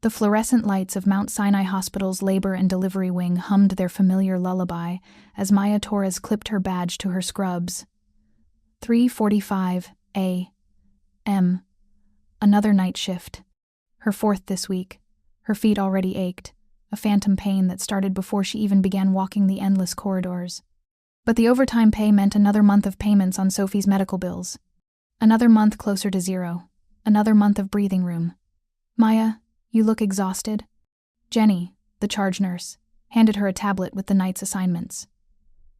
The fluorescent lights of Mount Sinai Hospital's labor and delivery wing hummed their familiar lullaby as Maya Torres clipped her badge to her scrubs. 3:45 a.m. Another night shift. Her fourth this week. Her feet already ached, a phantom pain that started before she even began walking the endless corridors. But the overtime pay meant another month of payments on Sophie's medical bills. Another month closer to zero. Another month of breathing room. "Maya, you look exhausted." Jenny, the charge nurse, handed her a tablet with the night's assignments.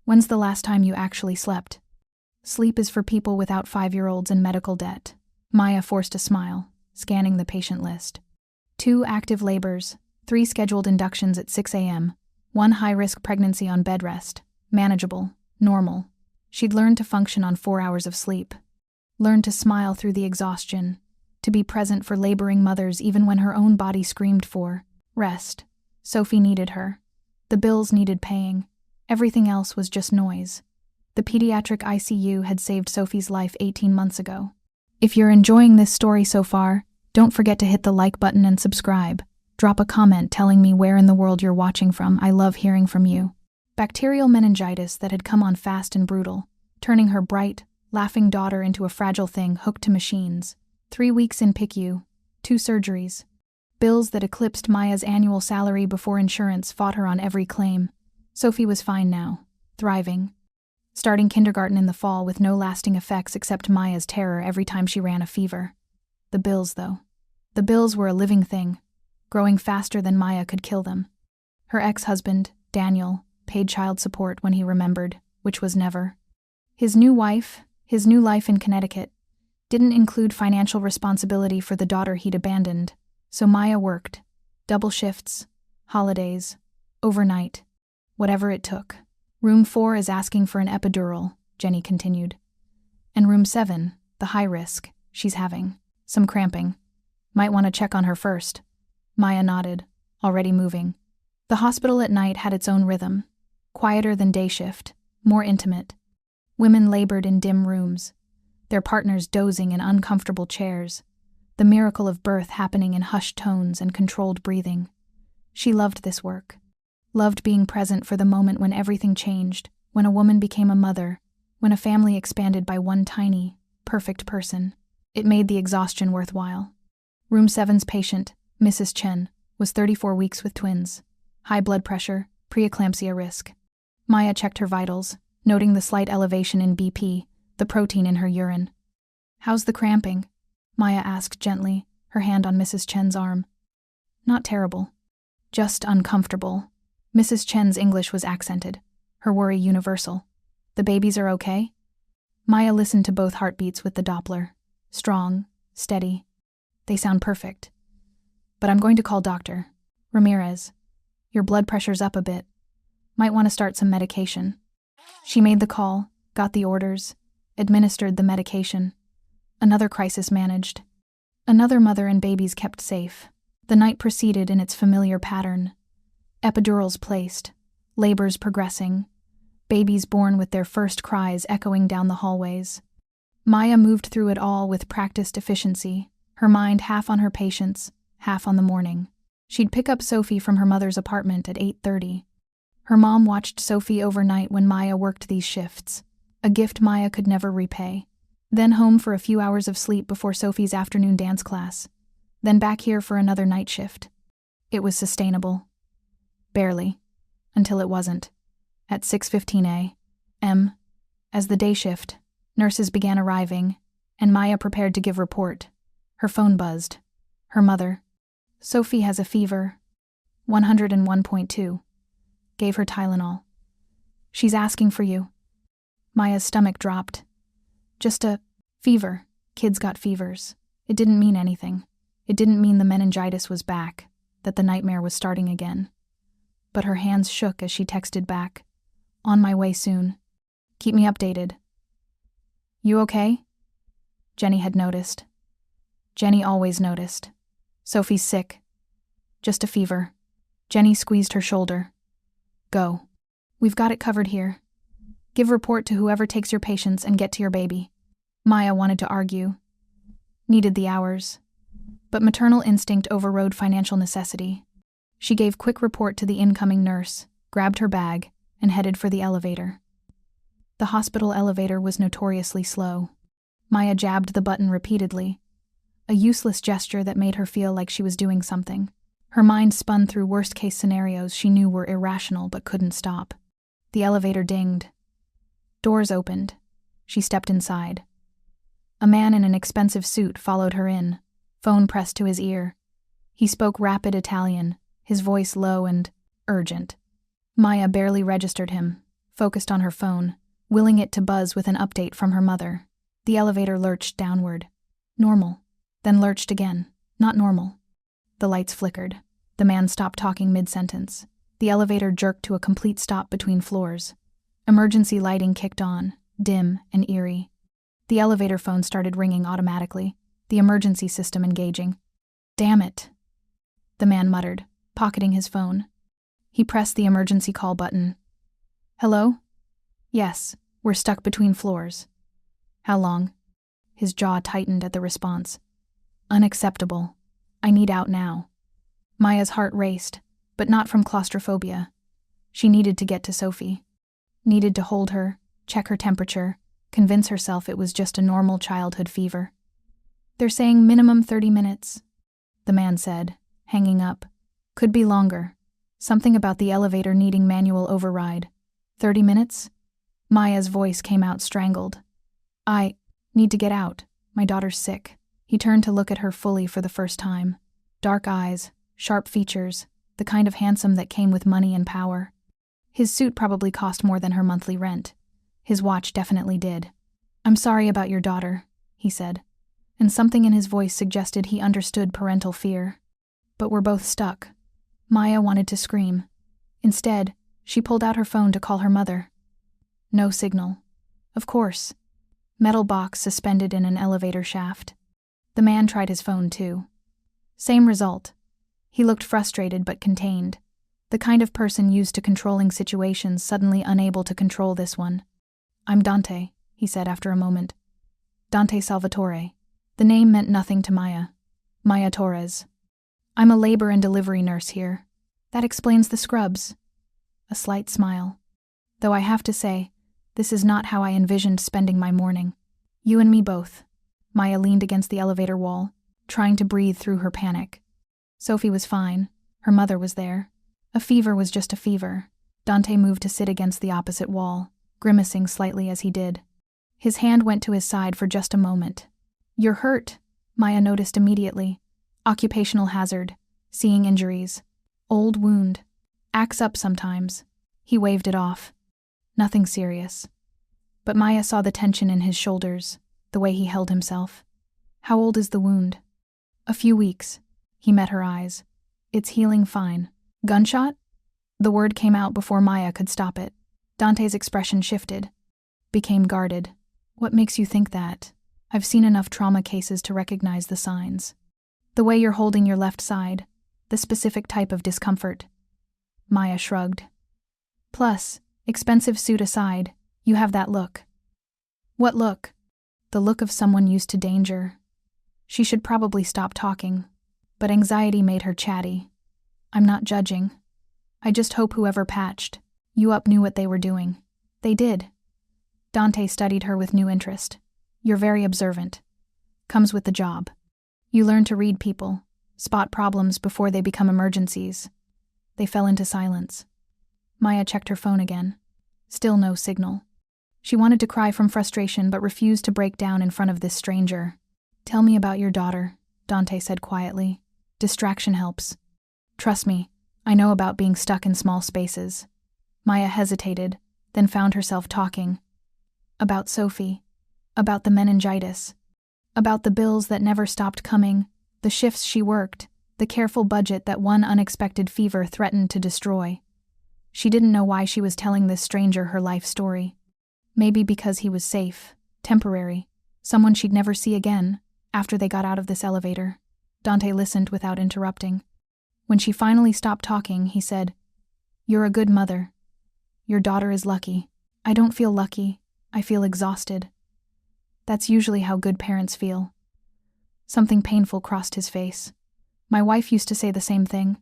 "When's the last time you actually slept?" "Sleep is for people without 5-year-olds and medical debt." Maya forced a smile, scanning the patient list. 2 active labors, 3 scheduled inductions at 6 a.m., 1 high-risk pregnancy on bed rest. Manageable, normal. She'd learned to function on 4 hours of sleep. Learned to smile through the exhaustion. To be present for laboring mothers even when her own body screamed for rest. Sophie needed her. The bills needed paying. Everything else was just noise. The pediatric ICU had saved Sophie's life 18 months ago. If you're enjoying this story so far, don't forget to hit the like button and subscribe. Drop a comment telling me where in the world you're watching from. I love hearing from you. Bacterial meningitis that had come on fast and brutal, turning her bright, laughing daughter into a fragile thing hooked to machines. 3 weeks in PICU, 2 surgeries. Bills that eclipsed Maya's annual salary before insurance fought her on every claim. Sophie was fine now, thriving. Starting kindergarten in the fall with no lasting effects except Maya's terror every time she ran a fever. The bills, though. The bills were a living thing, growing faster than Maya could kill them. Her ex-husband, Daniel, paid child support when he remembered, which was never. His new wife, his new life in Connecticut, didn't include financial responsibility for the daughter he'd abandoned, so Maya worked. Double shifts, holidays, overnight, whatever it took. Room 4 is asking for an epidural, Jenny continued. And room 7, the high risk, she's having some cramping. Might want to check on her first. Maya nodded, already moving. The hospital at night had its own rhythm. Quieter than day shift, more intimate. Women labored in dim rooms, their partners dozing in uncomfortable chairs, the miracle of birth happening in hushed tones and controlled breathing. She loved this work. Loved being present for the moment when everything changed, when a woman became a mother, when a family expanded by one tiny, perfect person. It made the exhaustion worthwhile. Room 7's patient, Mrs. Chen, was 34 weeks with twins. High blood pressure, preeclampsia risk. Maya checked her vitals, noting the slight elevation in BP, the protein in her urine. "How's the cramping?" Maya asked gently, her hand on Mrs. Chen's arm. "Not terrible. Just uncomfortable." Mrs. Chen's English was accented, her worry universal. "The babies are okay?" Maya listened to both heartbeats with the Doppler. Strong, steady. "They sound perfect. But I'm going to call Dr. Ramirez. Your blood pressure's up a bit. Might want to start some medication." She made the call, got the orders, administered the medication. Another crisis managed. Another mother and babies kept safe. The night proceeded in its familiar pattern. Epidurals placed, labors progressing, babies born with their first cries echoing down the hallways. Maya moved through it all with practiced efficiency, her mind half on her patients, half on the morning. She'd pick up Sophie from her mother's apartment at 8:30. Her mom watched Sophie overnight when Maya worked these shifts, a gift Maya could never repay. Then home for a few hours of sleep before Sophie's afternoon dance class. Then back here for another night shift. It was sustainable. Barely. Until it wasn't. At 6:15 a.m., as the day shift, nurses began arriving, and Maya prepared to give report. Her phone buzzed. Her mother. "Sophie has a fever. 101.2. Gave her Tylenol. She's asking for you." Maya's stomach dropped. Just a fever. Kids got fevers. It didn't mean anything. It didn't mean the meningitis was back, that the nightmare was starting again. But her hands shook as she texted back. "On my way soon. Keep me updated." "You okay?" Jenny had noticed. Jenny always noticed. "Sophie's sick. Just a fever." Jenny squeezed her shoulder. "Go. We've got it covered here. Give report to whoever takes your patients and get to your baby." Maya wanted to argue. Needed the hours. But maternal instinct overrode financial necessity. She gave quick report to the incoming nurse, grabbed her bag, and headed for the elevator. The hospital elevator was notoriously slow. Maya jabbed the button repeatedly, a useless gesture that made her feel like she was doing something. Her mind spun through worst-case scenarios she knew were irrational but couldn't stop. The elevator dinged. Doors opened. She stepped inside. A man in an expensive suit followed her in, phone pressed to his ear. He spoke rapid Italian, his voice low and urgent. Maya barely registered him, focused on her phone, willing it to buzz with an update from her mother. The elevator lurched downward. Normal. Then lurched again. Not normal. The lights flickered. The man stopped talking mid-sentence. The elevator jerked to a complete stop between floors. Emergency lighting kicked on, dim and eerie. The elevator phone started ringing automatically, the emergency system engaging. "Damn it," the man muttered, pocketing his phone. He pressed the emergency call button. "Hello? Yes, we're stuck between floors." "How long?" His jaw tightened at the response. "Unacceptable. I need out now." Maya's heart raced, but not from claustrophobia. She needed to get to Sophie. Needed to hold her, check her temperature, convince herself it was just a normal childhood fever. "They're saying minimum 30 minutes, the man said, hanging up. "Could be longer. Something about the elevator needing manual override. 30 minutes? Maya's voice came out strangled. "I need to get out. My daughter's sick." He turned to look at her fully for the first time. Dark eyes, sharp features, the kind of handsome that came with money and power. His suit probably cost more than her monthly rent. His watch definitely did. "I'm sorry about your daughter," he said, and something in his voice suggested he understood parental fear. "But we're both stuck." Maya wanted to scream. Instead, she pulled out her phone to call her mother. No signal. Of course. Metal box suspended in an elevator shaft. The man tried his phone too. Same result. He looked frustrated but contained. The kind of person used to controlling situations suddenly unable to control this one. "I'm Dante," he said after a moment. Dante Salvatore. The name meant nothing to Maya. Maya Torres. "I'm a labor and delivery nurse here. That explains the scrubs." A slight smile. "Though I have to say, this is not how I envisioned spending my morning. You and me both." Maya leaned against the elevator wall, trying to breathe through her panic. Sophie was fine. Her mother was there. A fever was just a fever. Dante moved to sit against the opposite wall, grimacing slightly as he did. His hand went to his side for just a moment. "You're hurt," Maya noticed immediately. Occupational hazard, seeing injuries. Old wound. Acts up sometimes. He waved it off. Nothing serious. But Maya saw the tension in his shoulders, the way he held himself. "How old is the wound?" "A few weeks." He met her eyes. "It's healing fine." "Gunshot?" The word came out before Maya could stop it. Dante's expression shifted. Became guarded. "What makes you think that? I've seen enough trauma cases to recognize the signs. The way you're holding your left side, the specific type of discomfort." Maya shrugged. "Plus, expensive suit aside, you have that look." "What look?" "The look of someone used to danger." She should probably stop talking, but anxiety made her chatty. "I'm not judging. I just hope whoever patched you up knew what they were doing." "They did." Dante studied her with new interest. "You're very observant. Comes with the job. You learn to read people, spot problems before they become emergencies." They fell into silence. Maya checked her phone again. Still no signal. She wanted to cry from frustration but refused to break down in front of this stranger. "Tell me about your daughter," Dante said quietly. "Distraction helps. Trust me, I know about being stuck in small spaces." Maya hesitated, then found herself talking. About Sophie. About the meningitis. About the bills that never stopped coming, the shifts she worked, the careful budget that one unexpected fever threatened to destroy. She didn't know why she was telling this stranger her life story. Maybe because he was safe, temporary, someone she'd never see again, after they got out of this elevator. Dante listened without interrupting. When she finally stopped talking, he said, "You're a good mother. Your daughter is lucky." "I don't feel lucky. I feel exhausted." "That's usually how good parents feel." Something painful crossed his face. My wife used to say the same thing.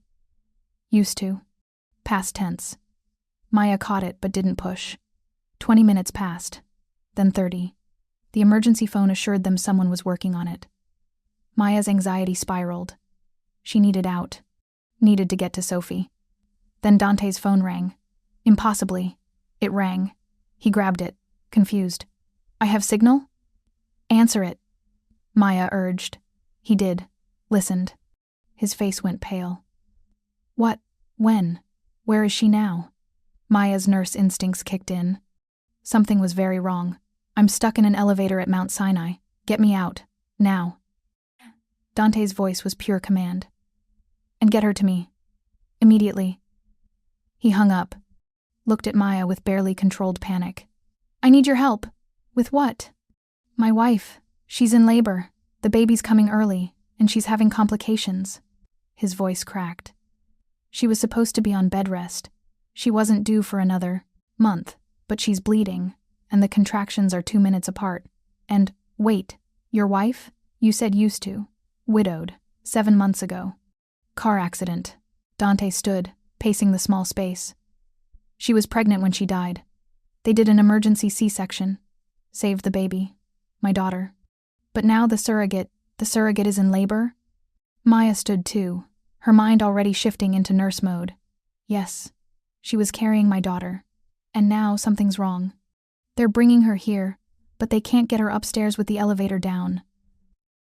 Used to. Past tense. Maya caught it but didn't push. 20 minutes passed. Then 30. The emergency phone assured them someone was working on it. Maya's anxiety spiraled. She needed out. Needed to get to Sophie. Then Dante's phone rang. Impossibly. It rang. He grabbed it, confused. I have signal? Answer it. Maya urged. He did. Listened. His face went pale. What? When? Where is she now? Maya's nurse instincts kicked in. Something was very wrong. I'm stuck in an elevator at Mount Sinai. Get me out. Now. Dante's voice was pure command. And get her to me. Immediately. He hung up. Looked at Maya with barely controlled panic. I need your help. With what? My wife. She's in labor. The baby's coming early, and she's having complications. His voice cracked. She was supposed to be on bed rest. She wasn't due for another month, but she's bleeding, and the contractions are 2 minutes apart. And, wait, your wife? You said used to. Widowed. 7 months ago. Car accident. Dante stood, pacing the small space. She was pregnant when she died. They did an emergency C-section. Saved the baby. My daughter. But now the surrogate is in labor? Maya stood too, her mind already shifting into nurse mode. Yes, she was carrying my daughter. And now something's wrong. They're bringing her here, but they can't get her upstairs with the elevator down.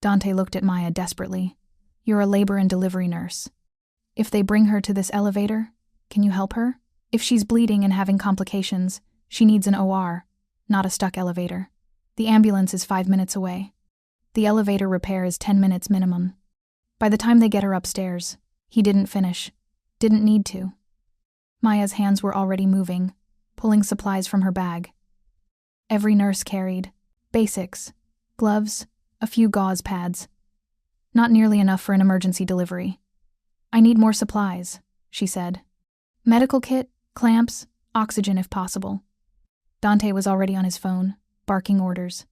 Dante looked at Maya desperately. You're a labor and delivery nurse. If they bring her to this elevator, can you help her? If she's bleeding and having complications, she needs an OR, not a stuck elevator. The ambulance is 5 minutes away. The elevator repair is 10 minutes minimum. By the time they get her upstairs, he didn't finish. Didn't need to. Maya's hands were already moving, pulling supplies from her bag. Every nurse carried basics, gloves, a few gauze pads. Not nearly enough for an emergency delivery. I need more supplies, she said. Medical kit, clamps, oxygen if possible. Dante was already on his phone, barking orders.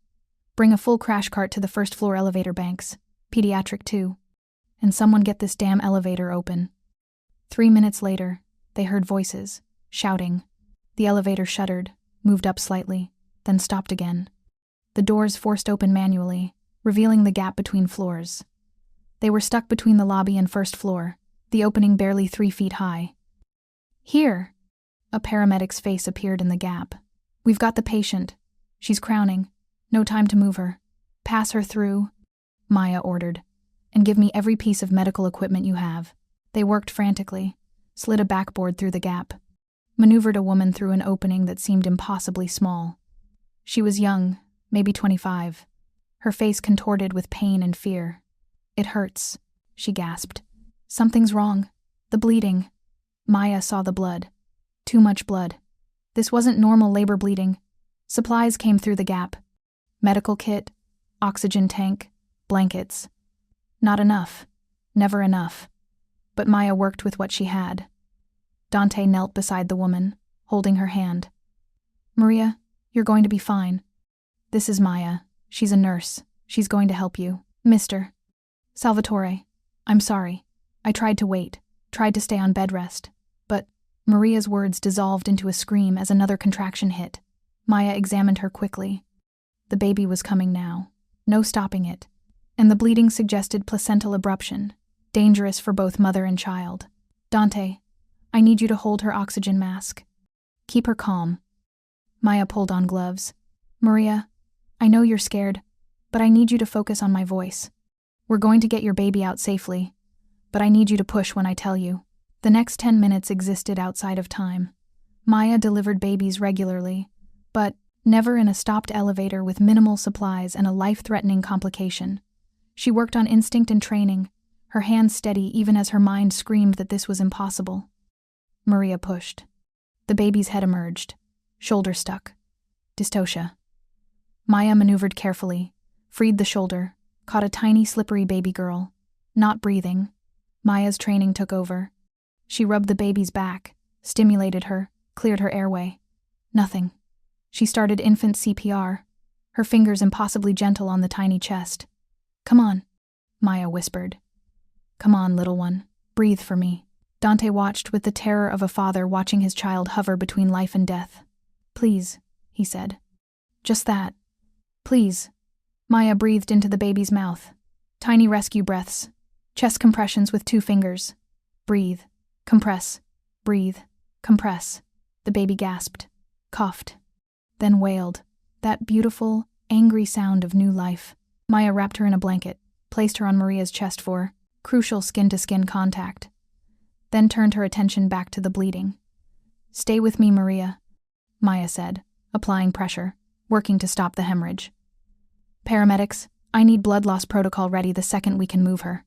Bring a full crash cart to the first floor elevator banks, pediatric too. And someone get this damn elevator open. 3 minutes later, they heard voices, shouting. The elevator shuddered, moved up slightly, then stopped again. The doors forced open manually, revealing the gap between floors. They were stuck between the lobby and first floor, the opening barely 3 feet high. Here! A paramedic's face appeared in the gap. We've got the patient. She's crowning. No time to move her. Pass her through, Maya ordered, and give me every piece of medical equipment you have. They worked frantically, slid a backboard through the gap, maneuvered a woman through an opening that seemed impossibly small. She was young, maybe 25, her face contorted with pain and fear. It hurts, she gasped. Something's wrong. The bleeding. Maya saw the blood. Too much blood. This wasn't normal labor bleeding. Supplies came through the gap. Medical kit, oxygen tank, blankets. Not enough. Never enough. But Maya worked with what she had. Dante knelt beside the woman, holding her hand. Maria, you're going to be fine. This is Maya. She's a nurse. She's going to help you. Mr. Salvatore, I'm sorry. I tried to wait, tried to stay on bed rest. But Maria's words dissolved into a scream as another contraction hit. Maya examined her quickly. The baby was coming now. No stopping it. And the bleeding suggested placental abruption, dangerous for both mother and child. Dante, I need you to hold her oxygen mask. Keep her calm. Maya pulled on gloves. Maria, I know you're scared, but I need you to focus on my voice. We're going to get your baby out safely, but I need you to push when I tell you. The next 10 minutes existed outside of time. Maya delivered babies regularly, but never in a stopped elevator with minimal supplies and a life-threatening complication. She worked on instinct and training, her hands steady even as her mind screamed that this was impossible. Maria pushed. The baby's head emerged, shoulder stuck. Dystocia. Maya maneuvered carefully, freed the shoulder, caught a tiny slippery baby girl. Not breathing. Maya's training took over. She rubbed the baby's back, stimulated her, cleared her airway. Nothing. She started infant CPR, her fingers impossibly gentle on the tiny chest. Come on. Maya whispered. Come on, little one. Breathe for me. Dante watched with the terror of a father watching his child hover between life and death. Please, he said. Just that. Please. Maya breathed into the baby's mouth. Tiny rescue breaths. Chest compressions with 2 fingers. Breathe. Compress. Breathe. Compress. The baby gasped. Coughed. Then wailed. That beautiful, angry sound of new life. Maya wrapped her in a blanket, placed her on Maria's chest for crucial skin-to-skin contact, then turned her attention back to the bleeding. Stay with me, Maria, Maya said, applying pressure, working to stop the hemorrhage. Paramedics, I need blood loss protocol ready the second we can move her.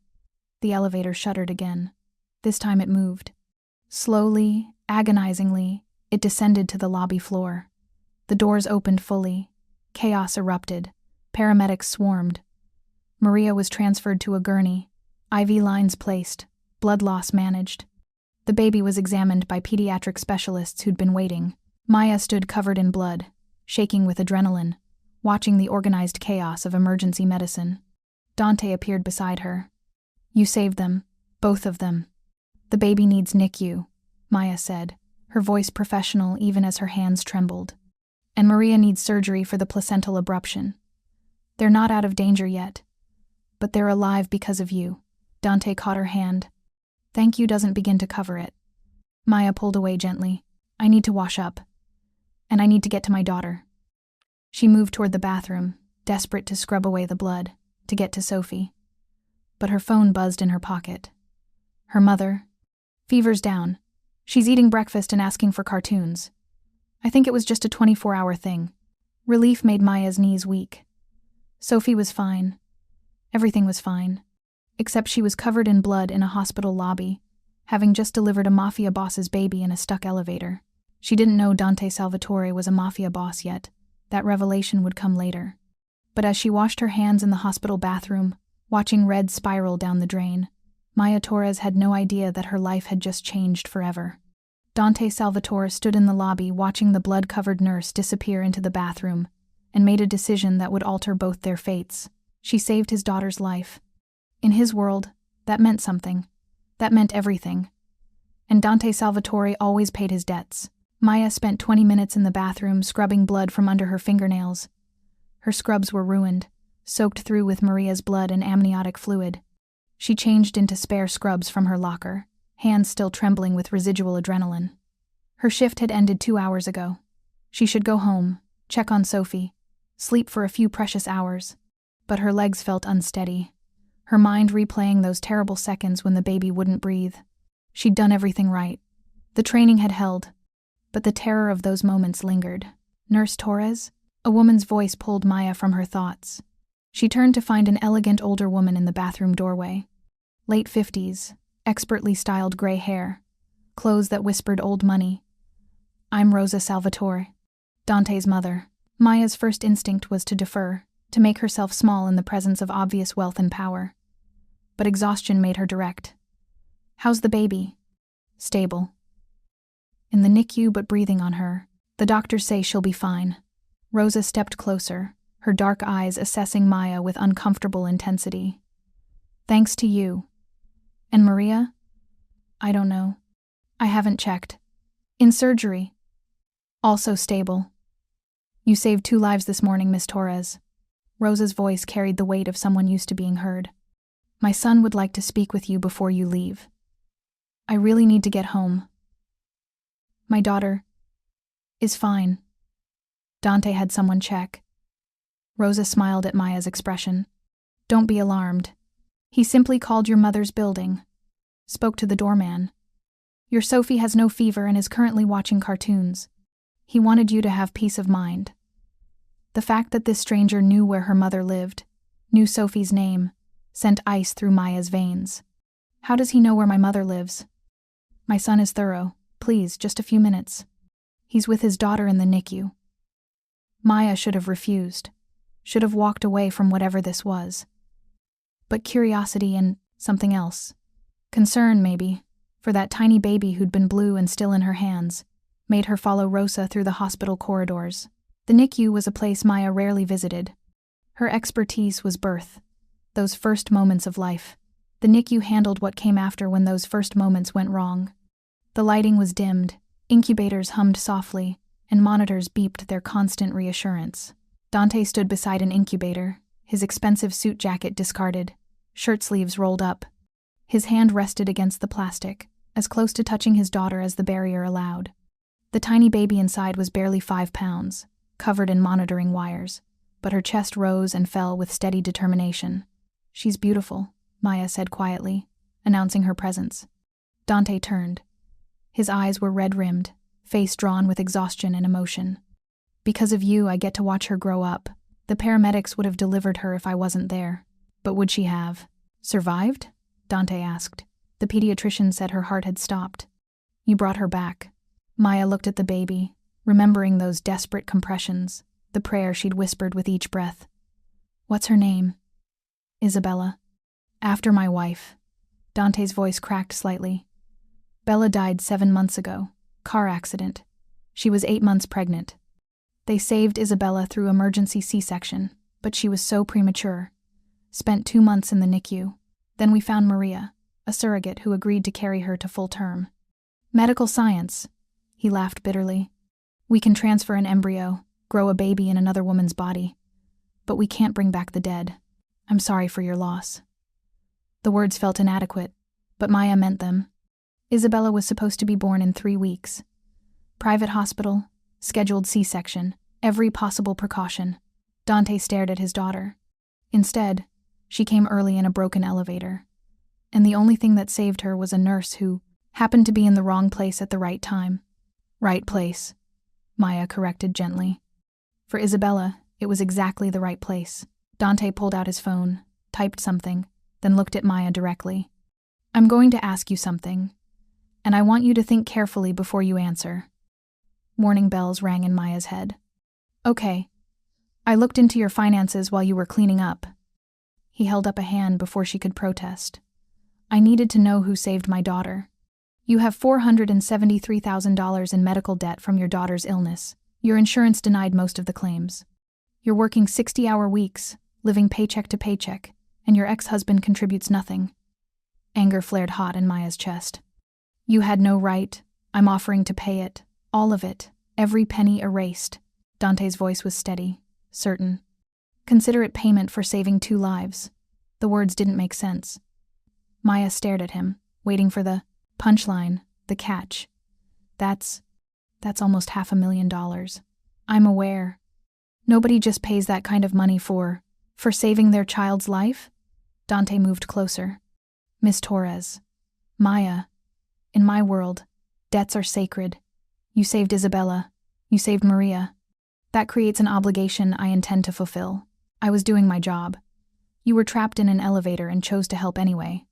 The elevator shuddered again. This time it moved. Slowly, agonizingly, it descended to the lobby floor. The doors opened fully. Chaos erupted. Paramedics swarmed. Maria was transferred to a gurney. IV lines placed. Blood loss managed. The baby was examined by pediatric specialists who'd been waiting. Maya stood covered in blood, shaking with adrenaline, watching the organized chaos of emergency medicine. Dante appeared beside her. You saved them, both of them. The baby needs NICU, Maya said, her voice professional even as her hands trembled. And Maria needs surgery for the placental abruption. They're not out of danger yet, but they're alive because of you. Dante caught her hand. Thank you doesn't begin to cover it. Maya pulled away gently. I need to wash up. And I need to get to my daughter. She moved toward the bathroom, desperate to scrub away the blood, to get to Sophie. But her phone buzzed in her pocket. Her mother. Fever's down. She's eating breakfast and asking for cartoons. I think it was just a 24-hour thing. Relief made Maya's knees weak. Sophie was fine. Everything was fine. Except she was covered in blood in a hospital lobby, having just delivered a Mafia boss's baby in a stuck elevator. She didn't know Dante Salvatore was a Mafia boss yet. That revelation would come later. But as she washed her hands in the hospital bathroom, watching red spiral down the drain, Maya Torres had no idea that her life had just changed forever. Dante Salvatore stood in the lobby watching the blood-covered nurse disappear into the bathroom, and made a decision that would alter both their fates. She saved his daughter's life. In his world, that meant something. That meant everything. And Dante Salvatore always paid his debts. Maya spent 20 minutes in the bathroom scrubbing blood from under her fingernails. Her scrubs were ruined, soaked through with Maria's blood and amniotic fluid. She changed into spare scrubs from her locker, hands still trembling with residual adrenaline. Her shift had ended 2 hours ago. She should go home, check on Sophie, sleep for a few precious hours. But her legs felt unsteady, her mind replaying those terrible seconds when the baby wouldn't breathe. She'd done everything right. The training had held, but the terror of those moments lingered. Nurse Torres? A woman's voice pulled Maya from her thoughts. She turned to find an elegant older woman in the bathroom doorway. Late 50s, expertly styled gray hair, clothes that whispered old money. I'm Rosa Salvatore, Dante's mother. Maya's first instinct was to defer, to make herself small in the presence of obvious wealth and power. But exhaustion made her direct. How's the baby? Stable. In the NICU but breathing on her. The doctors say she'll be fine. Rosa stepped closer, her dark eyes assessing Maya with uncomfortable intensity. Thanks to you. And Maria? I don't know. I haven't checked. In surgery. Also stable. You saved 2 lives this morning, Miss Torres. Rosa's voice carried the weight of someone used to being heard. My son would like to speak with you before you leave. I really need to get home. My daughter is fine. Dante had someone check. Rosa smiled at Maya's expression. Don't be alarmed. He simply called your mother's building. Spoke to the doorman. Your Sophie has no fever and is currently watching cartoons. He wanted you to have peace of mind. The fact that this stranger knew where her mother lived, knew Sophie's name, sent ice through Maya's veins. How does he know where my mother lives? My son is thorough. Please, just a few minutes. He's with his daughter in the NICU. Maya should have refused, should have walked away from whatever this was. But curiosity and something else, concern maybe, for that tiny baby who'd been blue and still in her hands, made her follow Rosa through the hospital corridors. The NICU was a place Maya rarely visited. Her expertise was birth, Those first moments of life. The NICU handled what came after when those first moments went wrong. The lighting was dimmed, incubators hummed softly, and monitors beeped their constant reassurance. Dante stood beside an incubator, his expensive suit jacket discarded, shirt sleeves rolled up. His hand rested against the plastic, as close to touching his daughter as the barrier allowed. The tiny baby inside was barely 5 pounds, covered in monitoring wires, but her chest rose and fell with steady determination. "She's beautiful," Maya said quietly, announcing her presence. Dante turned. His eyes were red-rimmed, face drawn with exhaustion and emotion. "Because of you, I get to watch her grow up. The paramedics would have delivered her if I wasn't there. But would she have survived?" Dante asked. The pediatrician said her heart had stopped. "You brought her back." Maya looked at the baby, remembering those desperate compressions, the prayer she'd whispered with each breath. "What's her name?" "Isabella. After my wife." Dante's voice cracked slightly. "Bella died 7 months ago. Car accident. She was 8 months pregnant. They saved Isabella through emergency C-section, but she was so premature. Spent 2 months in the NICU. Then we found Maria, a surrogate who agreed to carry her to full term. Medical science." He laughed bitterly. "We can transfer an embryo, grow a baby in another woman's body. But we can't bring back the dead. I'm sorry for your loss." The words felt inadequate, but Maya meant them. Isabella was supposed to be born in 3 weeks. Private hospital, scheduled C-section, every possible precaution. Dante stared at his daughter. Instead, she came early in a broken elevator. And the only thing that saved her was a nurse who happened to be in the wrong place at the right time. "Right place," Maya corrected gently. For Isabella, it was exactly the right place. Dante pulled out his phone, typed something, then looked at Maya directly. "I'm going to ask you something, and I want you to think carefully before you answer." Warning bells rang in Maya's head. "Okay. I looked into your finances while you were cleaning up." He held up a hand before she could protest. "I needed to know who saved my daughter. You have $473,000 in medical debt from your daughter's illness. Your insurance denied most of the claims. You're working 60-hour weeks, living paycheck to paycheck, and your ex-husband contributes nothing." Anger flared hot in Maya's chest. "You had no right. I'm offering to pay it. All of it. Every penny erased." Dante's voice was steady, certain. "Consider it payment for saving 2 lives." The words didn't make sense. Maya stared at him, waiting for the punchline, the catch. That's almost $500,000. "I'm aware. Nobody just pays that kind of money for saving their child's life?" Dante moved closer. "Miss Torres. Maya. In my world, debts are sacred. You saved Isabella. You saved Maria. That creates an obligation I intend to fulfill. I was doing my job. You were trapped in an elevator and chose to help anyway.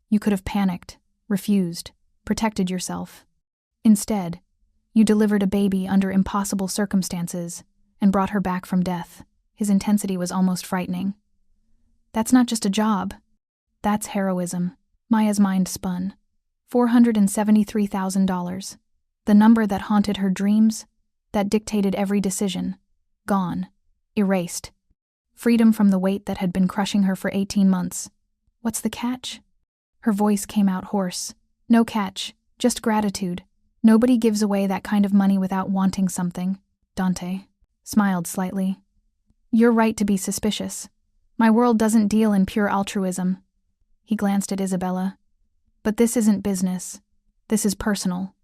You could have panicked, refused, protected yourself. Instead, you delivered a baby under impossible circumstances and brought her back from death." His intensity was almost frightening. "That's not just a job. That's heroism." Maya's mind spun. $473,000. The number that haunted her dreams, that dictated every decision. Gone. Erased. Freedom from the weight that had been crushing her for 18 months. "What's the catch?" Her voice came out hoarse. "No catch, just gratitude. Nobody gives away that kind of money without wanting something." Dante smiled slightly. "You're right to be suspicious. My world doesn't deal in pure altruism." He glanced at Isabella. "But this isn't business. This is personal.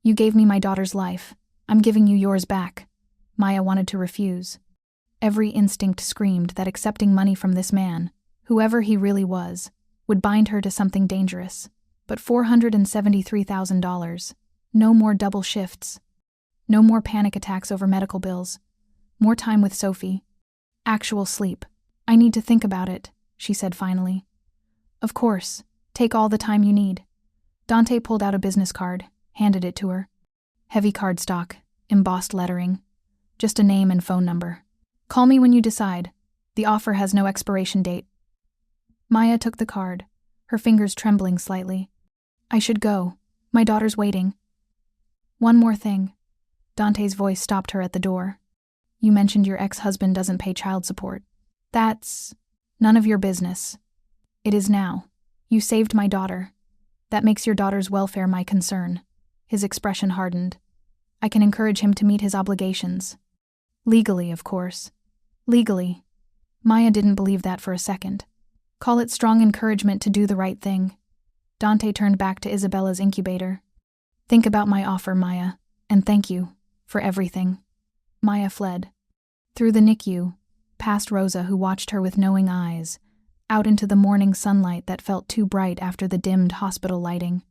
You gave me my daughter's life. I'm giving you yours back." Maya wanted to refuse. Every instinct screamed that accepting money from this man, whoever he really was, would bind her to something dangerous. But $473,000. No more double shifts. No more panic attacks over medical bills. More time with Sophie. Actual sleep. "I need to think about it," she said finally. "Of course. Take all the time you need." Dante pulled out a business card, handed it to her. Heavy cardstock, embossed lettering. Just a name and phone number. "Call me when you decide. The offer has no expiration date." Maya took the card, her fingers trembling slightly. "I should go. My daughter's waiting." "One more thing." Dante's voice stopped her at the door. "You mentioned your ex-husband doesn't pay child support. That's..." None of your business. It is now. You saved my daughter. That makes your daughter's welfare my concern. His expression hardened. I can encourage him to meet his obligations. Legally, of course. Legally. Maya didn't believe that for a second. Call it strong encouragement to do the right thing. Dante turned back to Isabella's incubator. Think about my offer, Maya, and thank you for everything. Maya fled. Through the NICU, past Rosa, who watched her with knowing eyes, out into the morning sunlight that felt too bright after the dimmed hospital lighting.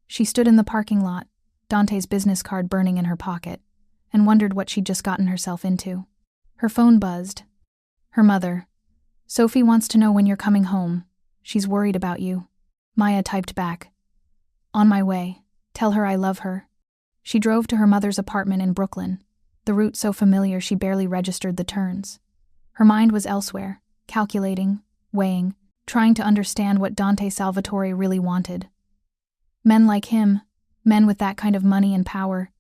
She stood in the parking lot, Dante's business card burning in her pocket, and wondered what she'd just gotten herself into. Her phone buzzed. Her mother. Sophie wants to know when you're coming home. She's worried about you. Maya typed back. On my way. Tell her I love her. She drove to her mother's apartment in Brooklyn, the route so familiar she barely registered the turns. Her mind was elsewhere, calculating, weighing, trying to understand what Dante Salvatore really wanted. Men like him, men with that kind of money and power,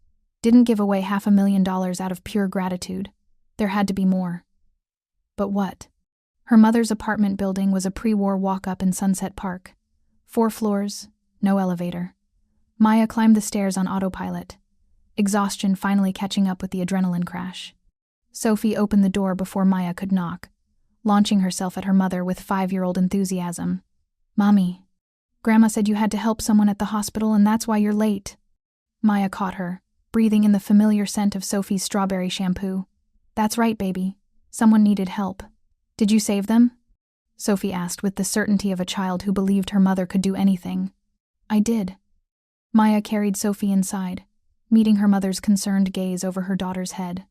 didn't give away $500,000 out of pure gratitude. There had to be more. But what? Her mother's apartment building was a pre-war walk-up in Sunset Park. 4 floors, no elevator. Maya climbed the stairs on autopilot, exhaustion finally catching up with the adrenaline crash. Sophie opened the door before Maya could knock, launching herself at her mother with 5-year-old enthusiasm. Mommy, Grandma said you had to help someone at the hospital and that's why you're late. Maya caught her, breathing in the familiar scent of Sophie's strawberry shampoo. That's right, baby. Someone needed help. Did you save them? Sophie asked with the certainty of a child who believed her mother could do anything. I did. Maya carried Sophie inside, meeting her mother's concerned gaze over her daughter's head.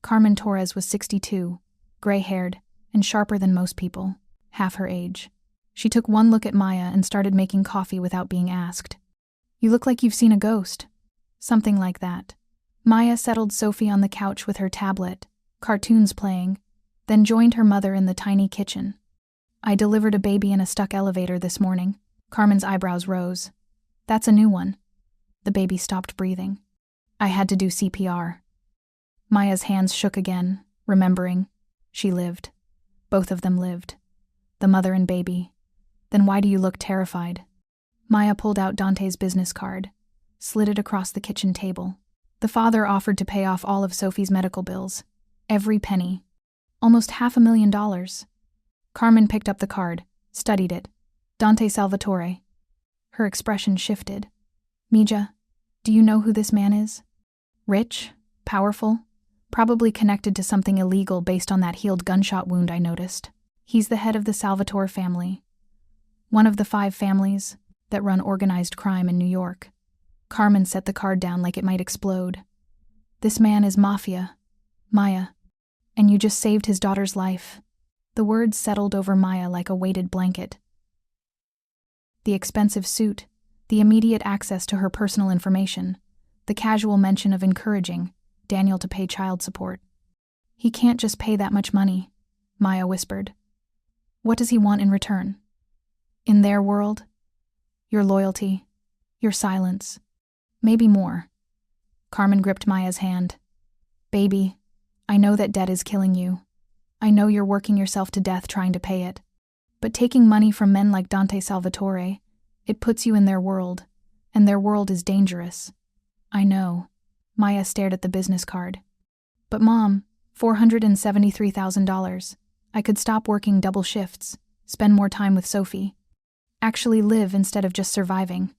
Carmen Torres was 62, gray-haired, and sharper than most people, half her age. She took one look at Maya and started making coffee without being asked. You look like you've seen a ghost. Something like that. Maya settled Sophie on the couch with her tablet, cartoons playing, then joined her mother in the tiny kitchen. I delivered a baby in a stuck elevator this morning. Carmen's eyebrows rose. That's a new one. The baby stopped breathing. I had to do CPR. Maya's hands shook again, remembering. She lived. Both of them lived. The mother and baby. Then why do you look terrified? Maya pulled out Dante's business card, slid it across the kitchen table. The father offered to pay off all of Sophie's medical bills. Every penny. Almost $500,000. Carmen picked up the card, studied it. Dante Salvatore. Her expression shifted. Mija, do you know who this man is? Rich? Powerful? Probably connected to something illegal based on that healed gunshot wound I noticed. He's the head of the Salvatore family. One of the 5 families that run organized crime in New York. Carmen set the card down like it might explode. This man is Mafia. Maya. And you just saved his daughter's life. The words settled over Maya like a weighted blanket. The expensive suit, the immediate access to her personal information, the casual mention of encouraging Daniel to pay child support. He can't just pay that much money, Maya whispered. What does he want in return? In their world? Your loyalty, your silence, maybe more. Carmen gripped Maya's hand. Baby, I know that debt is killing you. I know you're working yourself to death trying to pay it. But taking money from men like Dante Salvatore, it puts you in their world, and their world is dangerous. I know. Maya stared at the business card. But Mom, $473,000. I could stop working double shifts, spend more time with Sophie. Actually live instead of just surviving.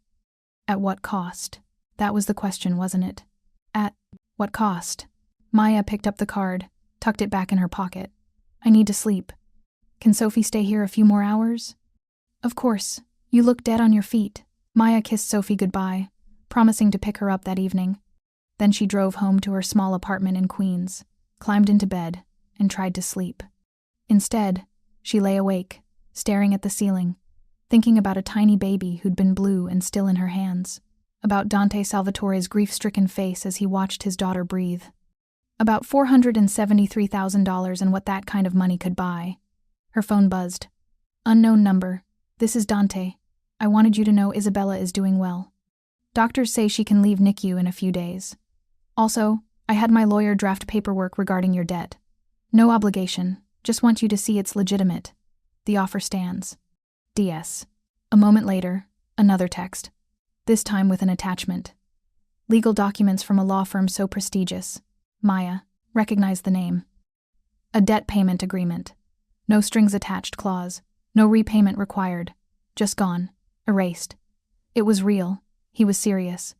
At what cost? That was the question, wasn't it? At what cost? Maya picked up the card, tucked it back in her pocket. I need to sleep. Can Sophie stay here a few more hours? Of course. You look dead on your feet. Maya kissed Sophie goodbye, promising to pick her up that evening. Then she drove home to her small apartment in Queens, climbed into bed, and tried to sleep. Instead, she lay awake, staring at the ceiling, thinking about a tiny baby who'd been blue and still in her hands, about Dante Salvatore's grief-stricken face as he watched his daughter breathe, about $473,000 and what that kind of money could buy. Her phone buzzed. Unknown number. This is Dante. I wanted you to know Isabella is doing well. Doctors say she can leave NICU in a few days. Also, I had my lawyer draft paperwork regarding your debt. No obligation, just want you to see it's legitimate. The offer stands. DS. A moment later, another text. This time with an attachment. Legal documents from a law firm so prestigious. Maya recognized the name. A debt payment agreement. No strings attached clause. No repayment required. Just gone. Erased. It was real. He was serious.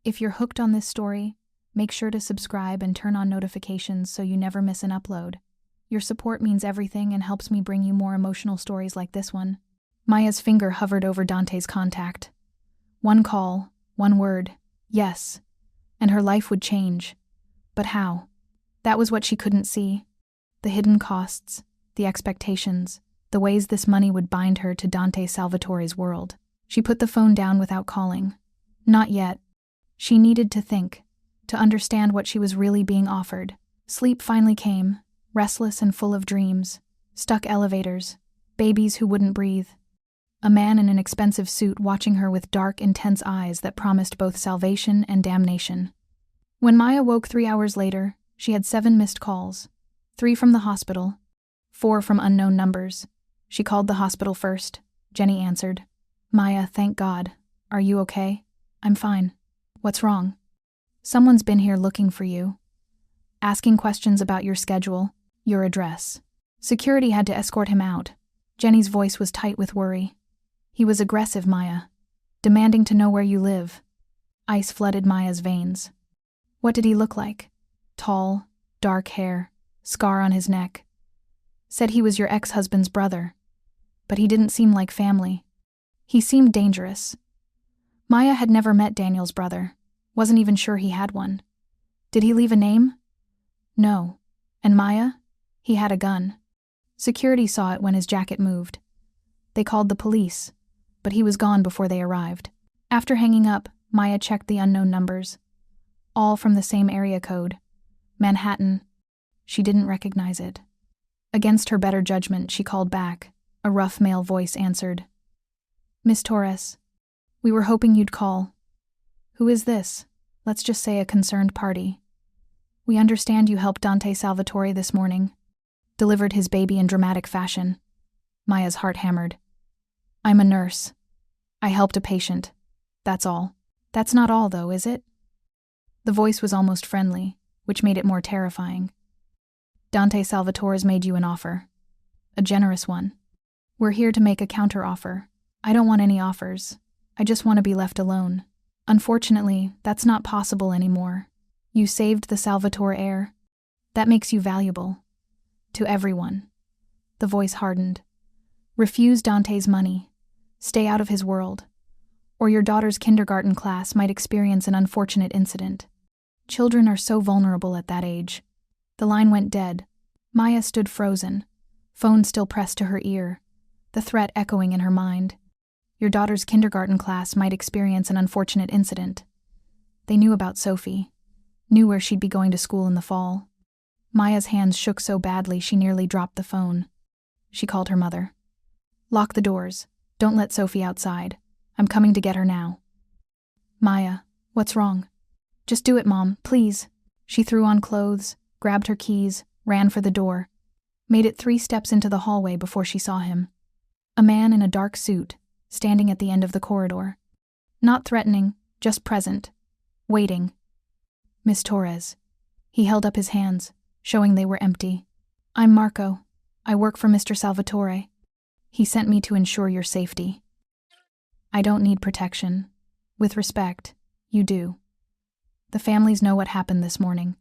If you're hooked on this story, make sure to subscribe and turn on notifications so you never miss an upload. Your support means everything and helps me bring you more emotional stories like this one. Maya's finger hovered over Dante's contact. One call, one word, yes, and her life would change. But how? That was what she couldn't see. The hidden costs, the expectations, the ways this money would bind her to Dante Salvatore's world. She put the phone down without calling. Not yet. She needed to think, to understand what she was really being offered. Sleep finally came, restless and full of dreams, stuck elevators, babies who wouldn't breathe. A man in an expensive suit watching her with dark, intense eyes that promised both salvation and damnation. When Maya woke 3 hours later, she had 7 missed calls. 3 from the hospital, 4 from unknown numbers. She called the hospital first. Jenny answered. Maya, thank God. Are you okay? I'm fine. What's wrong? Someone's been here looking for you. Asking questions about your schedule, your address. Security had to escort him out. Jenny's voice was tight with worry. He was aggressive, Maya. Demanding to know where you live. Ice flooded Maya's veins. What did he look like? Tall, dark hair, scar on his neck. Said he was your ex-husband's brother. But he didn't seem like family. He seemed dangerous. Maya had never met Daniel's brother. Wasn't even sure he had one. Did he leave a name? No. And Maya? He had a gun. Security saw it when his jacket moved. They called the police, but he was gone before they arrived. After hanging up, Maya checked the unknown numbers. All from the same area code. Manhattan. She didn't recognize it. Against her better judgment, she called back. A rough male voice answered. Miss Torres, we were hoping you'd call. Who is this? Let's just say a concerned party. We understand you helped Dante Salvatore this morning. Delivered his baby in dramatic fashion. Maya's heart hammered. I'm a nurse. I helped a patient. That's all. That's not all, though, is it? The voice was almost friendly, which made it more terrifying. Dante Salvatore's made you an offer. A generous one. We're here to make a counter-offer. I don't want any offers. I just want to be left alone. Unfortunately, that's not possible anymore. You saved the Salvatore heir. That makes you valuable. To everyone. The voice hardened. Refuse Dante's money. Stay out of his world. Or your daughter's kindergarten class might experience an unfortunate incident. Children are so vulnerable at that age. The line went dead. Maya stood frozen, phone still pressed to her ear, the threat echoing in her mind. Your daughter's kindergarten class might experience an unfortunate incident. They knew about Sophie, knew where she'd be going to school in the fall. Maya's hands shook so badly she nearly dropped the phone. She called her mother. Lock the doors. Don't let Sophie outside. I'm coming to get her now. Maya, what's wrong? Just do it, Mom, please. She threw on clothes, grabbed her keys, ran for the door, made it 3 steps into the hallway before she saw him. A man in a dark suit, standing at the end of the corridor. Not threatening, just present. Waiting. Miss Torres. He held up his hands, showing they were empty. I'm Marco. I work for Mr. Salvatore. He sent me to ensure your safety. I don't need protection. With respect, you do. The families know what happened this morning.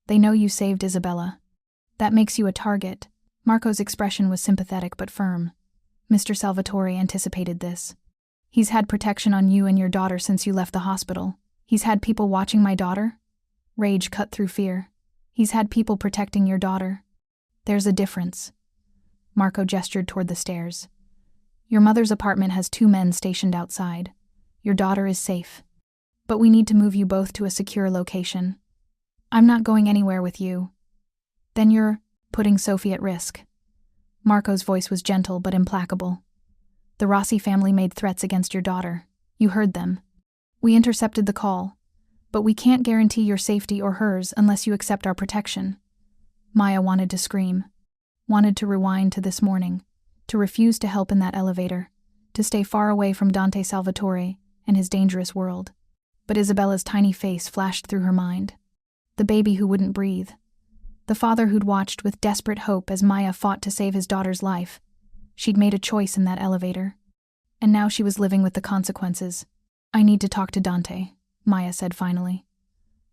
They know you saved Isabella. That makes you a target. Marco's expression was sympathetic but firm. Mr. Salvatore anticipated this. He's had protection on you and your daughter since you left the hospital. He's had people watching my daughter? Rage cut through fear. He's had people protecting your daughter. There's a difference. Marco gestured toward the stairs. Your mother's apartment has 2 men stationed outside. Your daughter is safe. But we need to move you both to a secure location. I'm not going anywhere with you. Then you're putting Sophie at risk. Marco's voice was gentle but implacable. The Rossi family made threats against your daughter. You heard them. We intercepted the call. But we can't guarantee your safety or hers unless you accept our protection. Maya wanted to scream. Wanted to rewind to this morning. to refuse to help in that elevator, to stay far away from Dante Salvatore and his dangerous world. But Isabella's tiny face flashed through her mind. The baby who wouldn't breathe. The father who'd watched with desperate hope as Maya fought to save his daughter's life. She'd made a choice in that elevator. And now she was living with the consequences. "I need to talk to Dante," Maya said finally.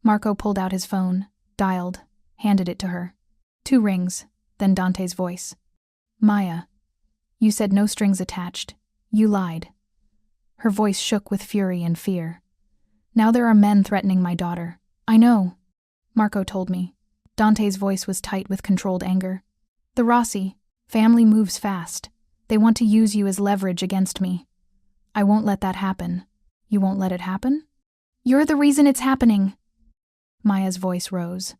Marco pulled out his phone, dialed, handed it to her. 2 rings, then Dante's voice. "Maya, you said no strings attached. You lied." Her voice shook with fury and fear. "Now there are men threatening my daughter." "I know," Marco told me. Dante's voice was tight with controlled anger. "The Rossi family moves fast. They want to use you as leverage against me. I won't let that happen." "You won't let it happen?" "You're the reason it's happening." Maya's voice rose.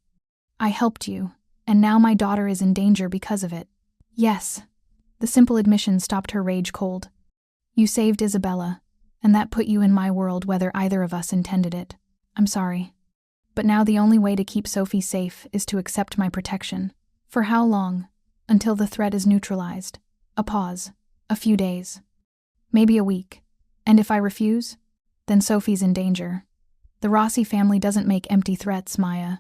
"I helped you, and now my daughter is in danger because of it." "Yes." The simple admission stopped her rage cold. "You saved Isabella, and that put you in my world whether either of us intended it. I'm sorry. But now the only way to keep Sophie safe is to accept my protection. For how long? Until the threat is neutralized. A pause. A few days. Maybe a week. And if I refuse? Then Sophie's in danger. The Rossi family doesn't make empty threats, Maya.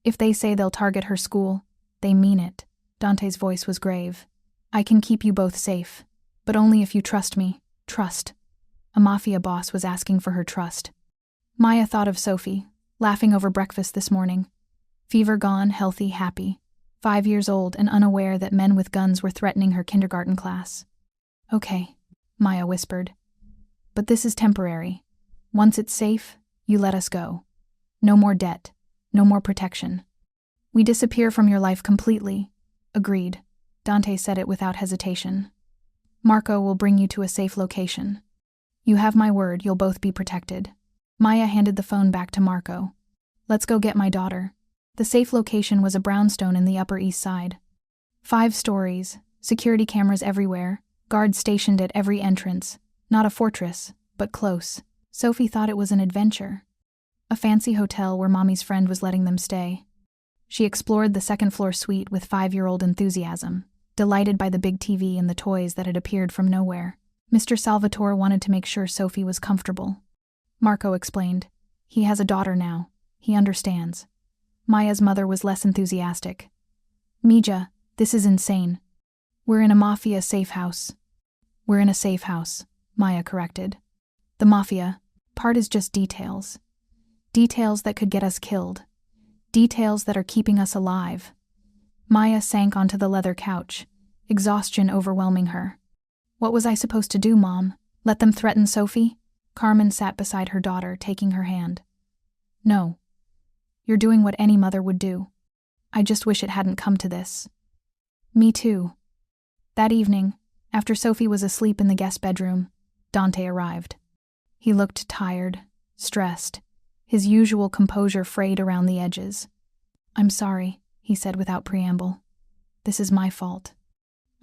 If they say they'll target her school, they mean it." Dante's voice was grave. "I can keep you both safe, but only if you trust me." Trust. A Mafia boss was asking for her trust. Maya thought of Sophie, laughing over breakfast this morning. Fever gone, healthy, happy. 5 years old and unaware that men with guns were threatening her kindergarten class. "Okay," Maya whispered. "But this is temporary. Once it's safe, you let us go. No more debt. No more protection. We disappear from your life completely." "Agreed." Dante said it without hesitation. "Marco will bring you to a safe location. You have my word, you'll both be protected." Maya handed the phone back to Marco. "Let's go get my daughter." The safe location was a brownstone in the Upper East Side. 5 stories, security cameras everywhere, guards stationed at every entrance. Not a fortress, but close. Sophie thought it was an adventure. A fancy hotel where Mommy's friend was letting them stay. She explored the second-floor suite with 5-year-old enthusiasm, delighted by the big TV and the toys that had appeared from nowhere. Mr. Salvatore wanted to make sure Sophie was comfortable. Marco explained. He has a daughter now. He understands. Maya's mother was less enthusiastic. "Mija, this is insane. We're in a Mafia safe house." "We're in a safe house," Maya corrected. "The Mafia part is just details. Details that could get us killed. Details that are keeping us alive." Maya sank onto the leather couch, exhaustion overwhelming her. "What was I supposed to do, Mom? Let them threaten Sophie?" Carmen sat beside her daughter, taking her hand. "No. You're doing what any mother would do. I just wish it hadn't come to this." "Me too." That evening, after Sophie was asleep in the guest bedroom, Dante arrived. He looked tired, stressed, his usual composure frayed around the edges. "I'm sorry," he said without preamble. "This is my fault.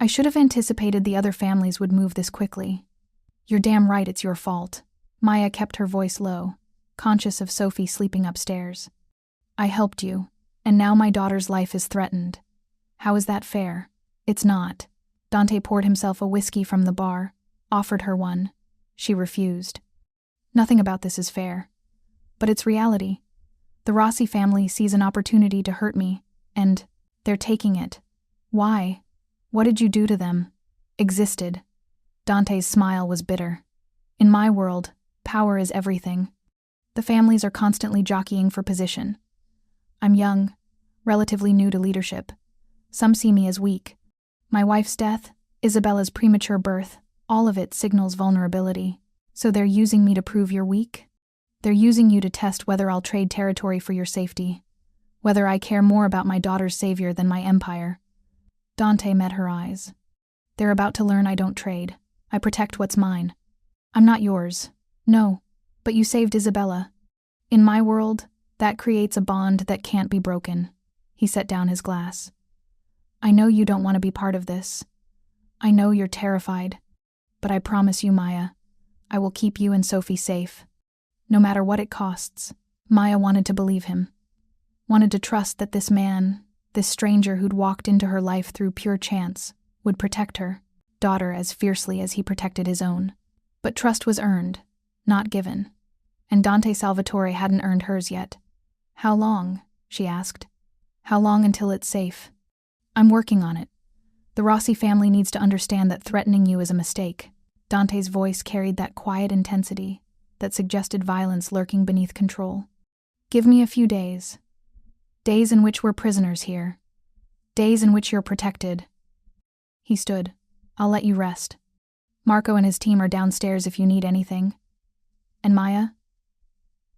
I should have anticipated the other families would move this quickly." "You're damn right it's your fault." Maya kept her voice low, conscious of Sophie sleeping upstairs. "I helped you, and now my daughter's life is threatened. How is that fair?" "It's not." Dante poured himself a whiskey from the bar, offered her one. She refused. "Nothing about this is fair. But it's reality. The Rossi family sees an opportunity to hurt me, and they're taking it. Why? What did you do to them?" "Existed." Dante's smile was bitter. "In my world, power is everything. The families are constantly jockeying for position. I'm young, relatively new to leadership. Some see me as weak. My wife's death, Isabella's premature birth, all of it signals vulnerability. So they're using me to prove you're weak? They're using you to test whether I'll trade territory for your safety, whether I care more about my daughter's savior than my empire." Dante met her eyes. "They're about to learn I don't trade. I protect what's mine. I'm not yours. No, but you saved Isabella. In my world, that creates a bond that can't be broken." He set down his glass. "I know you don't want to be part of this. I know you're terrified. But I promise you, Maya, I will keep you and Sophie safe. No matter what it costs." Maya wanted to believe him. Wanted to trust that this man, this stranger who'd walked into her life through pure chance, would protect her. daughter as fiercely as he protected his own. But trust was earned, not given. And Dante Salvatore hadn't earned hers yet. "How long?" she asked. "How long until it's safe?" "I'm working on it. The Rossi family needs to understand that threatening you is a mistake." Dante's voice carried that quiet intensity that suggested violence lurking beneath control. "Give me a few days. Days in which we're prisoners here. Days in which you're protected." He stood. "I'll let you rest. Marco and his team are downstairs if you need anything. And Maya?"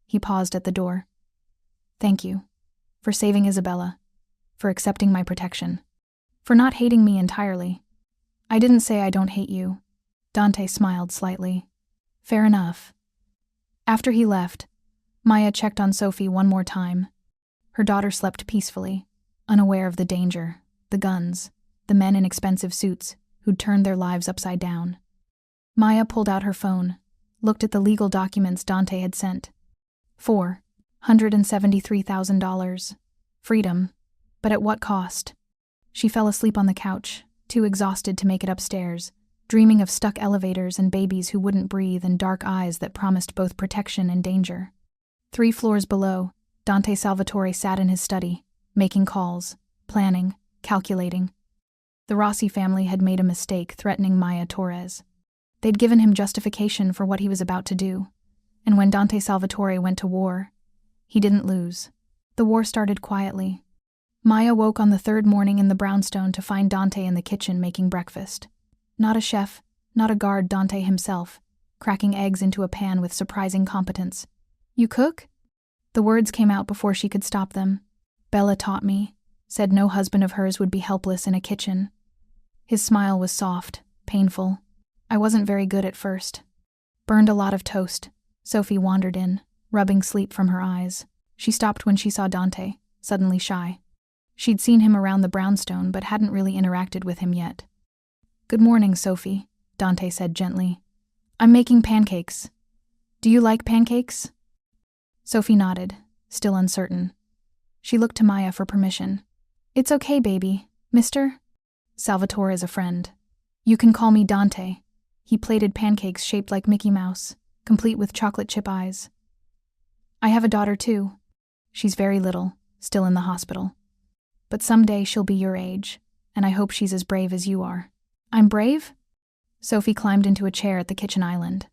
He paused at the door. "Thank you. For saving Isabella. For accepting my protection. For not hating me entirely." "I didn't say I don't hate you." Dante smiled slightly. "Fair enough." After he left, Maya checked on Sophie one more time. Her daughter slept peacefully, unaware of the danger, the guns, the men in expensive suits who'd turned their lives upside down. Maya pulled out her phone, looked at the legal documents Dante had sent. $473,000. Freedom. But at what cost? She fell asleep on the couch, too exhausted to make it upstairs, dreaming of stuck elevators and babies who wouldn't breathe and dark eyes that promised both protection and danger. 3 floors below, Dante Salvatore sat in his study, making calls, planning, calculating. The Rossi family had made a mistake threatening Maya Torres. They'd given him justification for what he was about to do, and when Dante Salvatore went to war, he didn't lose. The war started quietly. Maya woke on the 3rd morning in the brownstone to find Dante in the kitchen making breakfast. Not a chef, not a guard, Dante himself, cracking eggs into a pan with surprising competence. "You cook?" The words came out before she could stop them. "Bella taught me, said no husband of hers would be helpless in a kitchen." His smile was soft, painful. "I wasn't very good at first. Burned a lot of toast." Sophie wandered in, rubbing sleep from her eyes. She stopped when she saw Dante, suddenly shy. She'd seen him around the brownstone but hadn't really interacted with him yet. "Good morning, Sophie," Dante said gently. "I'm making pancakes. Do you like pancakes?" Sophie nodded, still uncertain. She looked to Maya for permission. "It's okay, baby. Mr. Salvatore is a friend. You can call me Dante." He plated pancakes shaped like Mickey Mouse, complete with chocolate chip eyes. "I have a daughter too. She's very little, still in the hospital. But someday she'll be your age, and I hope she's as brave as you are." "I'm brave?" Sophie climbed into a chair at the kitchen island.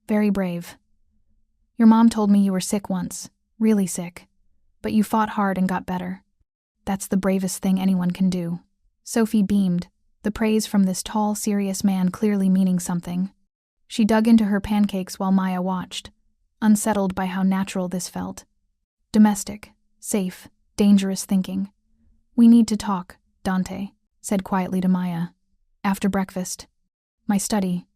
"Very brave. Your mom told me you were sick once, really sick, but you fought hard and got better. That's the bravest thing anyone can do." Sophie beamed, the praise from this tall, serious man clearly meaning something. She dug into her pancakes while Maya watched, unsettled by how natural this felt. Domestic, safe, dangerous thinking. "We need to talk," Dante said quietly to Maya. "After breakfast. My study."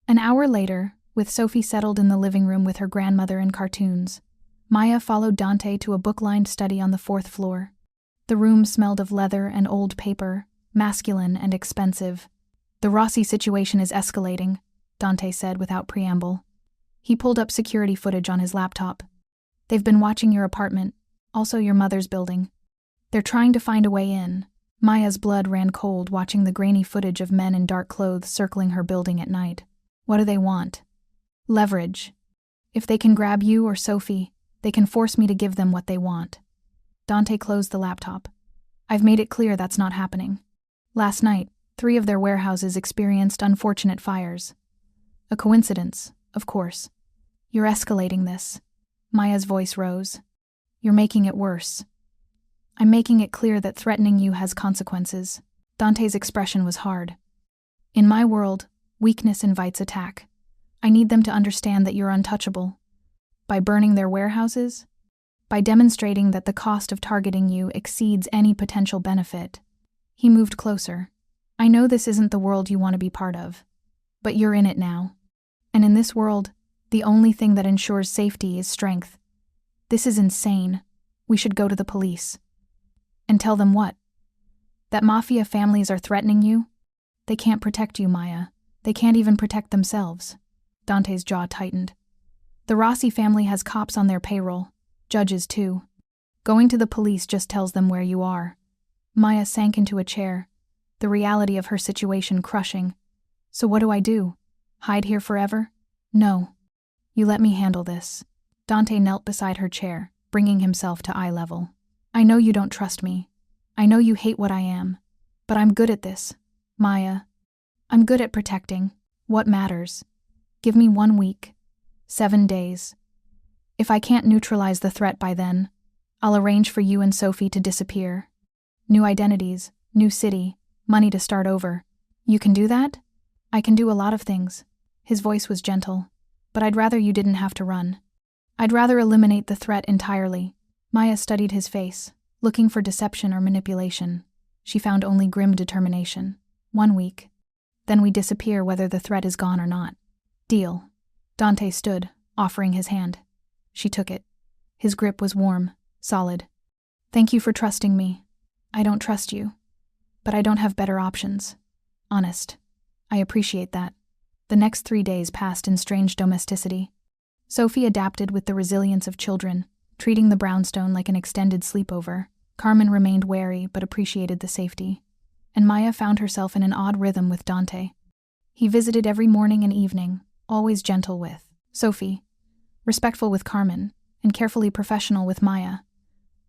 An hour later, with Sophie settled in the living room with her grandmother and cartoons, Maya followed Dante to a book-lined study on the 4th floor. The room smelled of leather and old paper, masculine and expensive. "The Rossi situation is escalating," Dante said without preamble. He pulled up security footage on his laptop. "They've been watching your apartment, also your mother's building. They're trying to find a way in." Maya's blood ran cold watching the grainy footage of men in dark clothes circling her building at night. What do they want? Leverage. If they can grab you or Sophie, they can force me to give them what they want. Dante closed the laptop. "I've made it clear that's not happening. Last night, 3 of their warehouses experienced unfortunate fires. A coincidence, of course. You're escalating this." Maya's voice rose. "You're making it worse. I'm making it clear that threatening you has consequences." Dante's expression was hard. "In my world, weakness invites attack. I need them to understand that you're untouchable. By burning their warehouses? By demonstrating that the cost of targeting you exceeds any potential benefit." He moved closer. "I know this isn't the world you want to be part of, but you're in it now. And in this world, the only thing that ensures safety is strength. This is insane. We should go to the police." "And tell them what? That Mafia families are threatening you? They can't protect you, Maya. They can't even protect themselves." Dante's jaw tightened. "The Rossi family has cops on their payroll, judges too. Going to the police just tells them where you are." Maya sank into a chair, the reality of her situation crushing. So what do I do? Hide here forever? No. You let me handle this. Dante knelt beside her chair, bringing himself to eye level. I know you don't trust me. I know you hate what I am. But I'm good at this, Maya. I'm good at protecting what matters. Give me 1 week. 7 days. If I can't neutralize the threat by then, I'll arrange for you and Sophie to disappear. New identities, new city, money to start over. You can do that? I can do a lot of things. His voice was gentle. But I'd rather you didn't have to run. I'd rather eliminate the threat entirely. Maya studied his face, looking for deception or manipulation. She found only grim determination. 1 week. Then we disappear whether the threat is gone or not. Deal. Dante stood, offering his hand. She took it. His grip was warm, solid. Thank you for trusting me. I don't trust you. But I don't have better options. Honest. I appreciate that. The next 3 days passed in strange domesticity. Sophie adapted with the resilience of children, treating the brownstone like an extended sleepover. Carmen remained wary but appreciated the safety. And Maya found herself in an odd rhythm with Dante. He visited every morning and evening, always gentle with Sophie, respectful with Carmen, and carefully professional with Maya.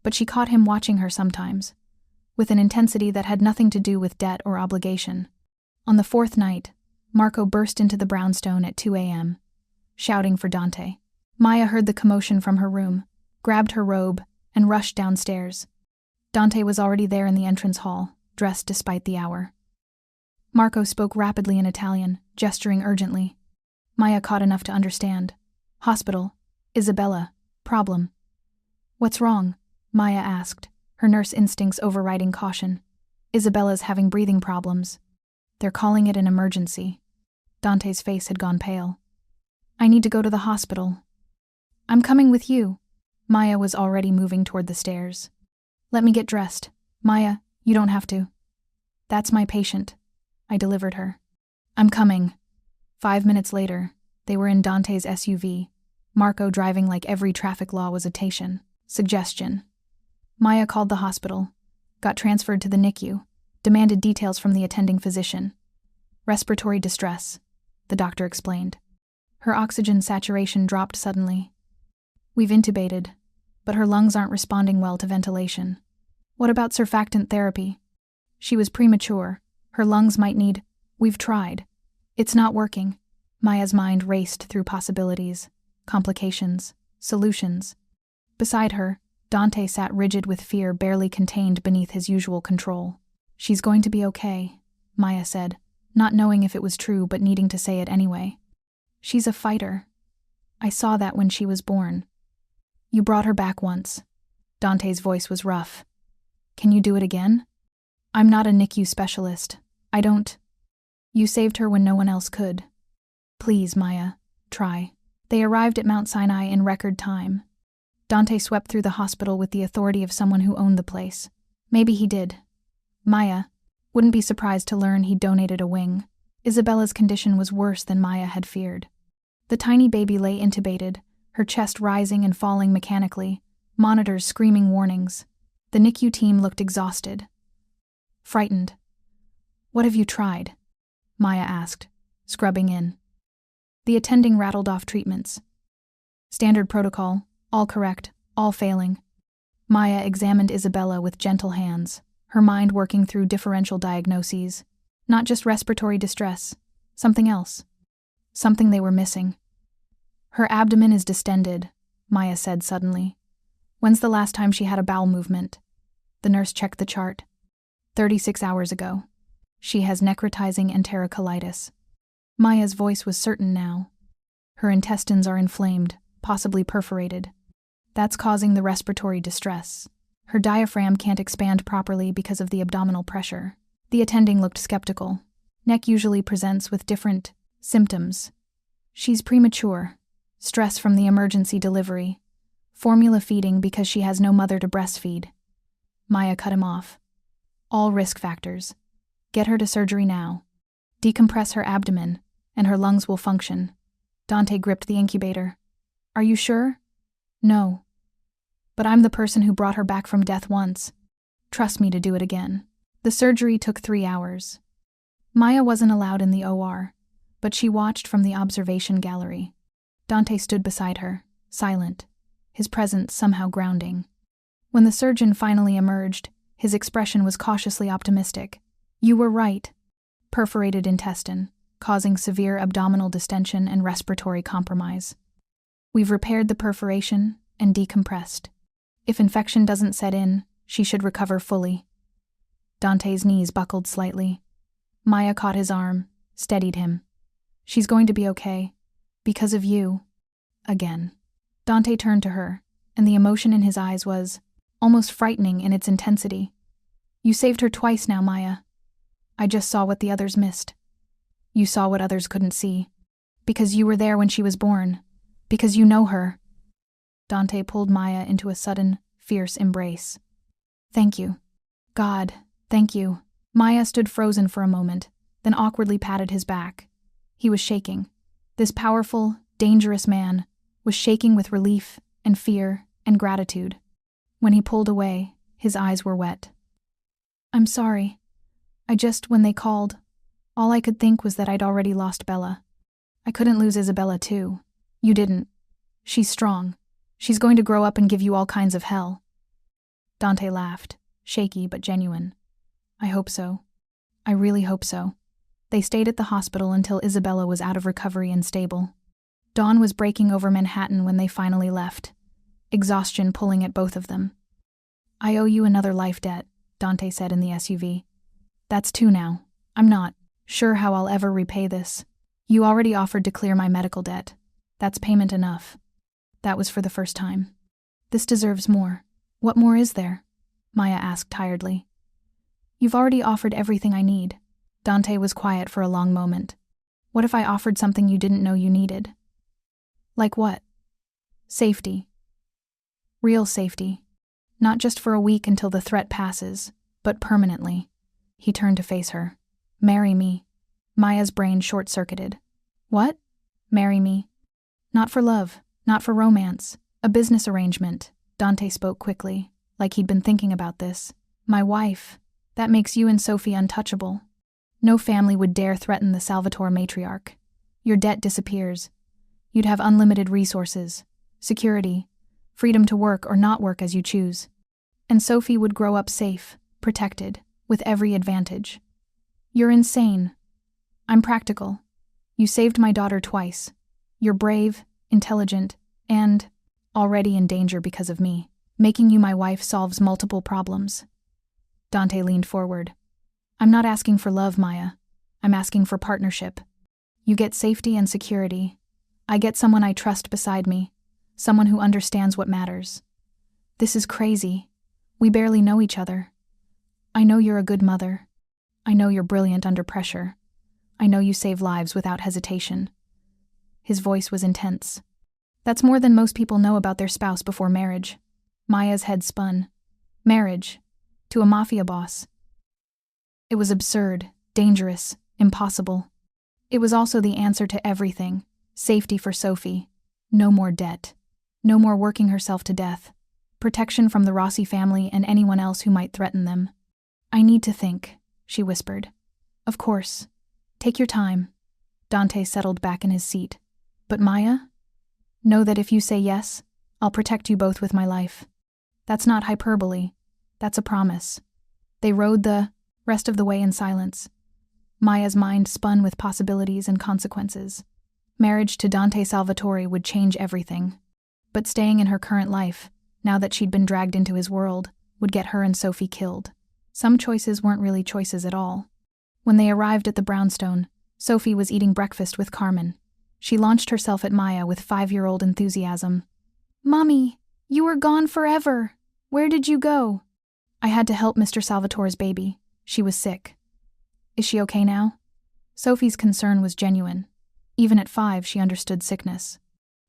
But she caught him watching her sometimes, with an intensity that had nothing to do with debt or obligation. On the 4th night, Marco burst into the brownstone at 2 a.m., shouting for Dante. Maya heard the commotion from her room, grabbed her robe, and rushed downstairs. Dante was already there in the entrance hall, dressed despite the hour. Marco spoke rapidly in Italian, gesturing urgently. Maya caught enough to understand. Hospital. Isabella. Problem. What's wrong? Maya asked, her nurse instincts overriding caution. Isabella's having breathing problems. They're calling it an emergency. Dante's face had gone pale. I need to go to the hospital. I'm coming with you. Maya was already moving toward the stairs. Let me get dressed. Maya, you don't have to. That's my patient. I delivered her. I'm coming. 5 minutes later, they were in Dante's SUV, Marco driving like every traffic law was a suggestion. Maya called the hospital, got transferred to the NICU, demanded details from the attending physician. Respiratory distress, the doctor explained. Her oxygen saturation dropped suddenly. We've intubated, but her lungs aren't responding well to ventilation. What about surfactant therapy? She was premature. Her lungs might need. We've tried. It's not working. Maya's mind raced through possibilities, complications, solutions. Beside her, Dante sat rigid with fear barely contained beneath his usual control. She's going to be okay, Maya said, not knowing if it was true but needing to say it anyway. She's a fighter. I saw that when she was born. You brought her back once. Dante's voice was rough. Can you do it again? I'm not a NICU specialist. I don't. You saved her when no one else could. Please, Maya, try. They arrived at Mount Sinai in record time. Dante swept through the hospital with the authority of someone who owned the place. Maybe he did. Maya wouldn't be surprised to learn he'd donated a wing. Isabella's condition was worse than Maya had feared. The tiny baby lay intubated, her chest rising and falling mechanically, monitors screaming warnings. The NICU team looked exhausted. Frightened. What have you tried? Maya asked, scrubbing in. The attending rattled off treatments. Standard protocol, all correct, all failing. Maya examined Isabella with gentle hands, her mind working through differential diagnoses. Not just respiratory distress, something else. Something they were missing. Her abdomen is distended, Maya said suddenly. When's the last time she had a bowel movement? The nurse checked the chart. 36 hours ago. She has necrotizing enterocolitis. Maya's voice was certain now. Her intestines are inflamed, possibly perforated. That's causing the respiratory distress. Her diaphragm can't expand properly because of the abdominal pressure. The attending looked skeptical. NEC usually presents with different symptoms. She's premature. Stress from the emergency delivery. Formula feeding because she has no mother to breastfeed. Maya cut him off. All risk factors. Get her to surgery now. Decompress her abdomen, and her lungs will function. Dante gripped the incubator. Are you sure? No. But I'm the person who brought her back from death once. Trust me to do it again. The surgery took 3 hours. Maya wasn't allowed in the OR, but she watched from the observation gallery. Dante stood beside her, silent, his presence somehow grounding. When the surgeon finally emerged, his expression was cautiously optimistic. "You were right. Perforated intestine, causing severe abdominal distension and respiratory compromise. We've repaired the perforation and decompressed. If infection doesn't set in, she should recover fully." Dante's knees buckled slightly. Maya caught his arm, steadied him. "She's going to be okay. Because of you." Again. Dante turned to her, and the emotion in his eyes was almost frightening in its intensity. "You saved her twice now, Maya. I just saw what the others missed. You saw what others couldn't see. Because you were there when she was born. Because you know her." Dante pulled Maya into a sudden, fierce embrace. "Thank you. God, thank you." Maya stood frozen for a moment, then awkwardly patted his back. He was shaking. This powerful, dangerous man was shaking with relief and fear and gratitude. When he pulled away, his eyes were wet. "I'm sorry. When they called, all I could think was that I'd already lost Bella. I couldn't lose Isabella too. You didn't. She's strong. She's going to grow up and give you all kinds of hell." Dante laughed, shaky but genuine. "I hope so. I really hope so." They stayed at the hospital until Isabella was out of recovery and stable. Dawn was breaking over Manhattan when they finally left, exhaustion pulling at both of them. "I owe you another life debt," Dante said in the SUV. "That's 2 now. I'm not sure how I'll ever repay this. You already offered to clear my medical debt. That's payment enough. That was for the first time. This deserves more." "What more is there?" Maya asked tiredly. "You've already offered everything I need." Dante was quiet for a long moment. "What if I offered something you didn't know you needed?" "Like what?" "Safety. Real safety. Not just for a week until the threat passes, but permanently." He turned to face her. "Marry me." Maya's brain short-circuited. "What?" "Marry me. Not for love, not for romance. A business arrangement." Dante spoke quickly, like he'd been thinking about this. "My wife. That makes you and Sophie untouchable. No family would dare threaten the Salvatore matriarch. Your debt disappears. You'd have unlimited resources, security, freedom to work or not work as you choose. And Sophie would grow up safe, protected, with every advantage. You're insane. I'm practical. You saved my daughter twice. You're brave, intelligent, and already in danger because of me. Making you my wife solves multiple problems." Dante leaned forward. "I'm not asking for love, Maya. I'm asking for partnership. You get safety and security. I get someone I trust beside me, someone who understands what matters. This is crazy. We barely know each other. I know you're a good mother. I know you're brilliant under pressure. I know you save lives without hesitation." His voice was intense. "That's more than most people know about their spouse before marriage." Maya's head spun. Marriage. To a mafia boss. It was absurd, dangerous, impossible. It was also the answer to everything. Safety for Sophie. No more debt. No more working herself to death. Protection from the Rossi family and anyone else who might threaten them. "I need to think," she whispered. "Of course. Take your time." Dante settled back in his seat. "But Maya? Know that if you say yes, I'll protect you both with my life. That's not hyperbole. That's a promise." They rode the rest of the way in silence. Maya's mind spun with possibilities and consequences. Marriage to Dante Salvatore would change everything. But staying in her current life, now that she'd been dragged into his world, would get her and Sophie killed. Some choices weren't really choices at all. When they arrived at the brownstone, Sophie was eating breakfast with Carmen. She launched herself at Maya with 5-year-old enthusiasm. "Mommy, you were gone forever. Where did you go?" "I had to help Mr. Salvatore's baby. She was sick." "Is she okay now?" Sophie's concern was genuine. Even at 5, she understood sickness.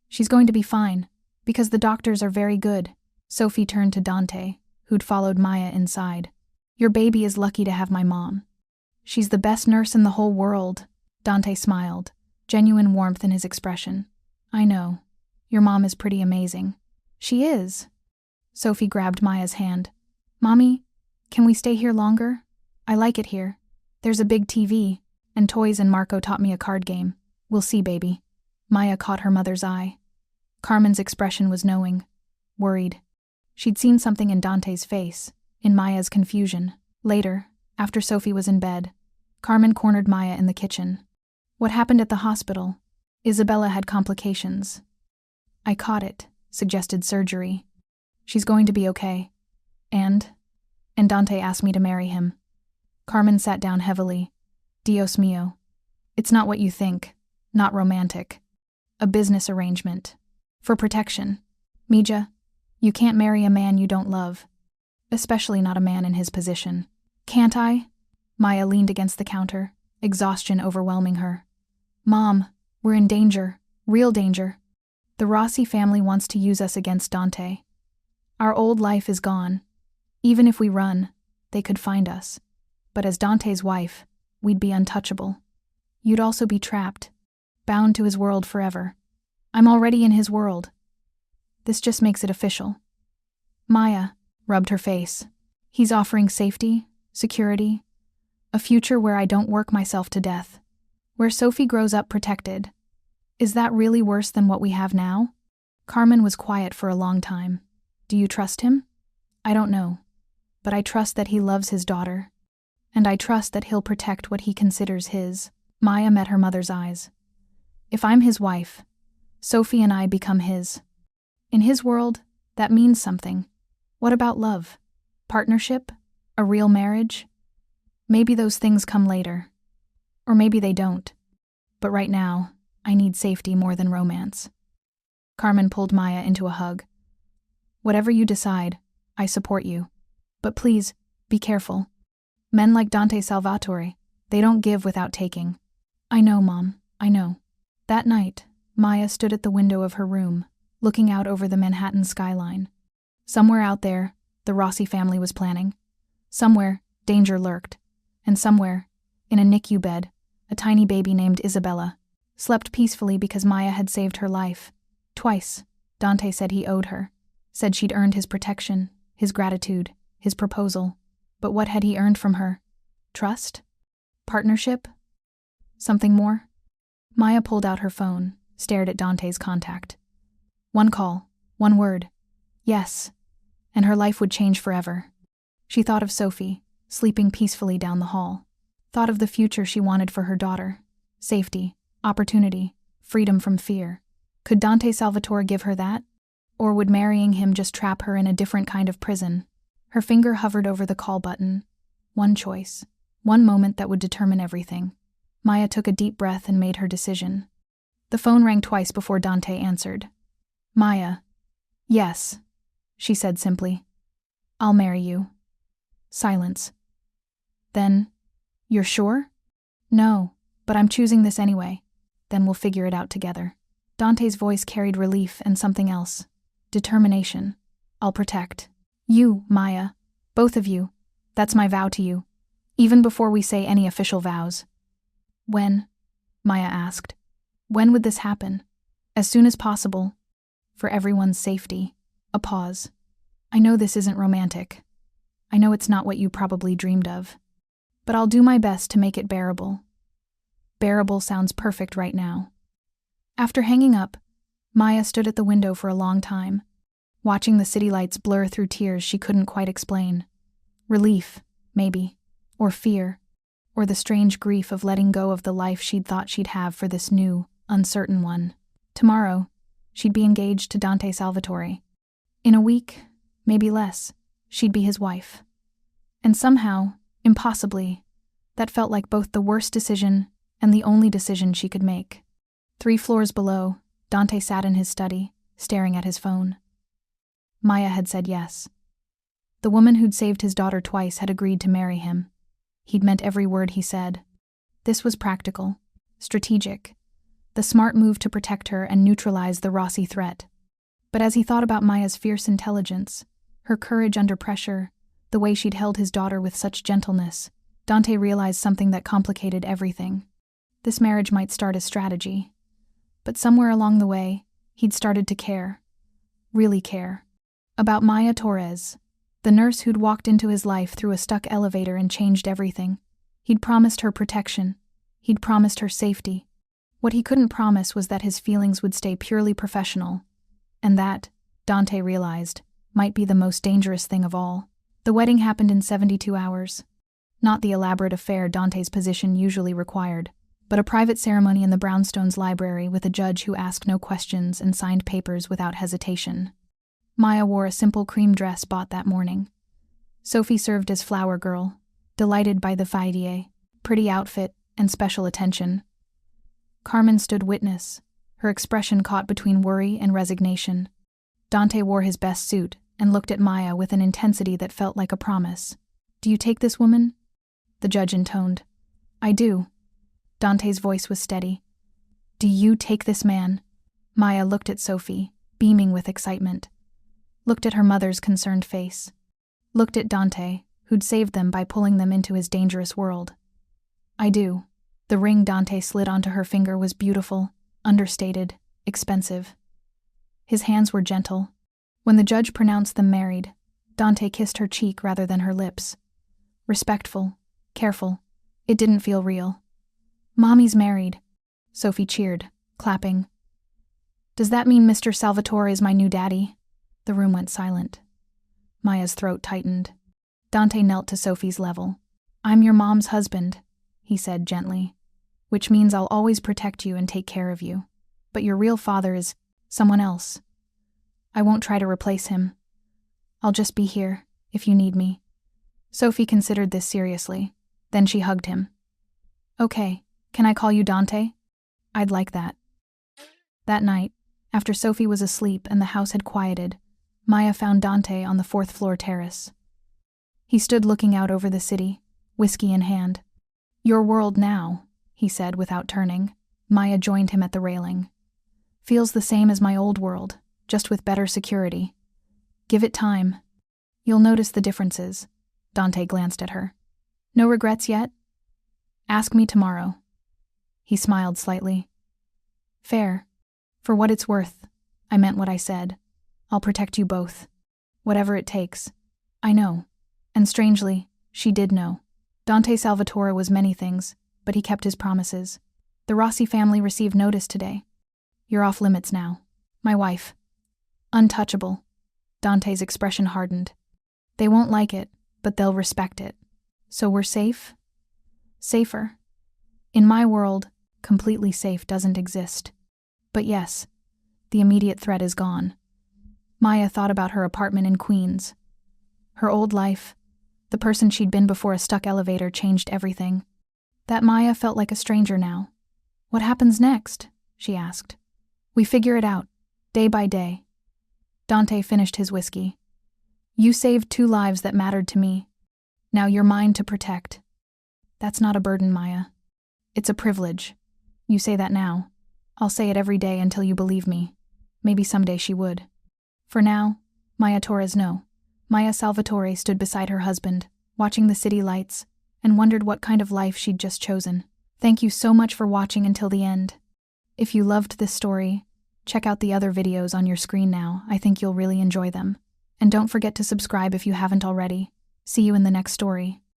"She's going to be fine, because the doctors are very good." Sophie turned to Dante, who'd followed Maya inside. "Your baby is lucky to have my mom. She's the best nurse in the whole world." Dante smiled, genuine warmth in his expression. "I know. Your mom is pretty amazing." "She is." Sophie grabbed Maya's hand. "Mommy, can we stay here longer?" I like it here. There's a big TV, and toys, and Marco taught me a card game. We'll see, baby. Maya caught her mother's eye. Carmen's expression was knowing, worried. She'd seen something in Dante's face, in Maya's confusion. Later, after Sophie was in bed, Carmen cornered Maya in the kitchen. What happened at the hospital? Isabella had complications. I caught it, suggested surgery. She's going to be okay. And Dante asked me to marry him. Carmen sat down heavily. Dios mío. It's not what you think. Not romantic. A business arrangement. For protection. Mija, you can't marry a man you don't love. Especially not a man in his position. Can't I? Maya leaned against the counter, exhaustion overwhelming her. Mom, we're in danger. Real danger. The Rossi family wants to use us against Dante. Our old life is gone. Even if we run, they could find us. But as Dante's wife, we'd be untouchable. You'd also be trapped, bound to his world forever. I'm already in his world. This just makes it official. Maya rubbed her face. He's offering safety, security, a future where I don't work myself to death, where Sophie grows up protected. Is that really worse than what we have now? Carmen was quiet for a long time. Do you trust him? I don't know. But I trust that he loves his daughter. And I trust that he'll protect what he considers his. Maya met her mother's eyes. If I'm his wife, Sophie and I become his. In his world, that means something. What about love? Partnership? A real marriage? Maybe those things come later. Or maybe they don't. But right now, I need safety more than romance. Carmen pulled Maya into a hug. Whatever you decide, I support you. But please, be careful. Men like Dante Salvatore, they don't give without taking. I know, Mom, I know. That night, Maya stood at the window of her room, looking out over the Manhattan skyline. Somewhere out there, the Rossi family was planning. Somewhere, danger lurked. And somewhere, in a NICU bed, a tiny baby named Isabella slept peacefully because Maya had saved her life. Twice, Dante said he owed her. Said she'd earned his protection, his gratitude, his proposal. But what had he earned from her? Trust? Partnership? Something more? Maya pulled out her phone, stared at Dante's contact. One call, one word. Yes. And her life would change forever. She thought of Sophie, sleeping peacefully down the hall. Thought of the future she wanted for her daughter. Safety, opportunity, freedom from fear. Could Dante Salvatore give her that? Or would marrying him just trap her in a different kind of prison? Her finger hovered over the call button. One choice. One moment that would determine everything. Maya took a deep breath and made her decision. The phone rang twice before Dante answered. Maya. Yes, she said simply. I'll marry you. Silence. Then, you're sure? No, but I'm choosing this anyway. Then we'll figure it out together. Dante's voice carried relief and something else. Determination. I'll protect. You, Maya. Both of you. That's my vow to you. Even before we say any official vows. When? Maya asked. When would this happen? As soon as possible. For everyone's safety. A pause. I know this isn't romantic. I know it's not what you probably dreamed of. But I'll do my best to make it bearable. Bearable sounds perfect right now. After hanging up, Maya stood at the window for a long time, watching the city lights blur through tears she couldn't quite explain. Relief, maybe, or fear, or the strange grief of letting go of the life she'd thought she'd have for this new, uncertain one. Tomorrow, she'd be engaged to Dante Salvatore. In a week, maybe less, she'd be his wife. And somehow, impossibly, that felt like both the worst decision and the only decision she could make. 3 floors below, Dante sat in his study, staring at his phone. Maya had said yes. The woman who'd saved his daughter twice had agreed to marry him. He'd meant every word he said. This was practical, strategic, the smart move to protect her and neutralize the Rossi threat. But as he thought about Maya's fierce intelligence, her courage under pressure, the way she'd held his daughter with such gentleness, Dante realized something that complicated everything. This marriage might start as strategy, but somewhere along the way, he'd started to care, really care, about Maya Torres, The nurse who'd walked into his life through a stuck elevator and changed everything. He'd promised her protection. He'd promised her safety. What he couldn't promise was that his feelings would stay purely professional. And that, Dante realized, might be the most dangerous thing of all. The wedding happened in 72 hours. Not the elaborate affair Dante's position usually required, but a private ceremony in the Brownstones' library with a judge who asked no questions and signed papers without hesitation. Maya wore a simple cream dress bought that morning. Sophie served as flower girl, delighted by the faïdier, pretty outfit, and special attention. Carmen stood witness, her expression caught between worry and resignation. Dante wore his best suit and looked at Maya with an intensity that felt like a promise. "Do you take this woman?" The judge intoned. "I do." Dante's voice was steady. "Do you take this man?" Maya looked at Sophie, beaming with excitement. Looked at her mother's concerned face. Looked at Dante, who'd saved them by pulling them into his dangerous world. "I do." The ring Dante slid onto her finger was beautiful, understated, expensive. His hands were gentle. When the judge pronounced them married, Dante kissed her cheek rather than her lips. Respectful, careful. It didn't feel real. "Mommy's married," Sophie cheered, clapping. "Does that mean Mr. Salvatore is my new daddy?" The room went silent. Maya's throat tightened. Dante knelt to Sophie's level. "I'm your mom's husband," he said gently, "which means I'll always protect you and take care of you. But your real father is someone else. I won't try to replace him. I'll just be here, if you need me." Sophie considered this seriously. Then she hugged him. "Okay, can I call you Dante?" "I'd like that." That night, after Sophie was asleep and the house had quieted, Maya found Dante on the fourth-floor terrace. He stood looking out over the city, whiskey in hand. "Your world now," he said without turning. Maya joined him at the railing. "Feels the same as my old world, just with better security. Give it time. You'll notice the differences." Dante glanced at her. "No regrets yet? Ask me tomorrow." He smiled slightly. "Fair. For what it's worth, I meant what I said. I'll protect you both. Whatever it takes. I know." And strangely, she did know. Dante Salvatore was many things, but he kept his promises. "The Rossi family received notice today. You're off limits now. My wife. Untouchable." Dante's expression hardened. "They won't like it, but they'll respect it. So we're safe?" "Safer. In my world, completely safe doesn't exist. But yes, the immediate threat is gone." Maya thought about her apartment in Queens. Her old life, the person she'd been before a stuck elevator, changed everything. That Maya felt like a stranger now. "What happens next?" she asked. "We figure it out, day by day." Dante finished his whiskey. "You saved 2 lives that mattered to me. Now you're mine to protect." "That's not a burden, Maya. It's a privilege. You say that now. I'll say it every day until you believe me. Maybe someday she would. For now, Maya Torres no. Maya Salvatore stood beside her husband, watching the city lights, and wondered what kind of life she'd just chosen. Thank you so much for watching until the end. If you loved this story, check out the other videos on your screen now. I think you'll really enjoy them. And don't forget to subscribe if you haven't already. See you in the next story.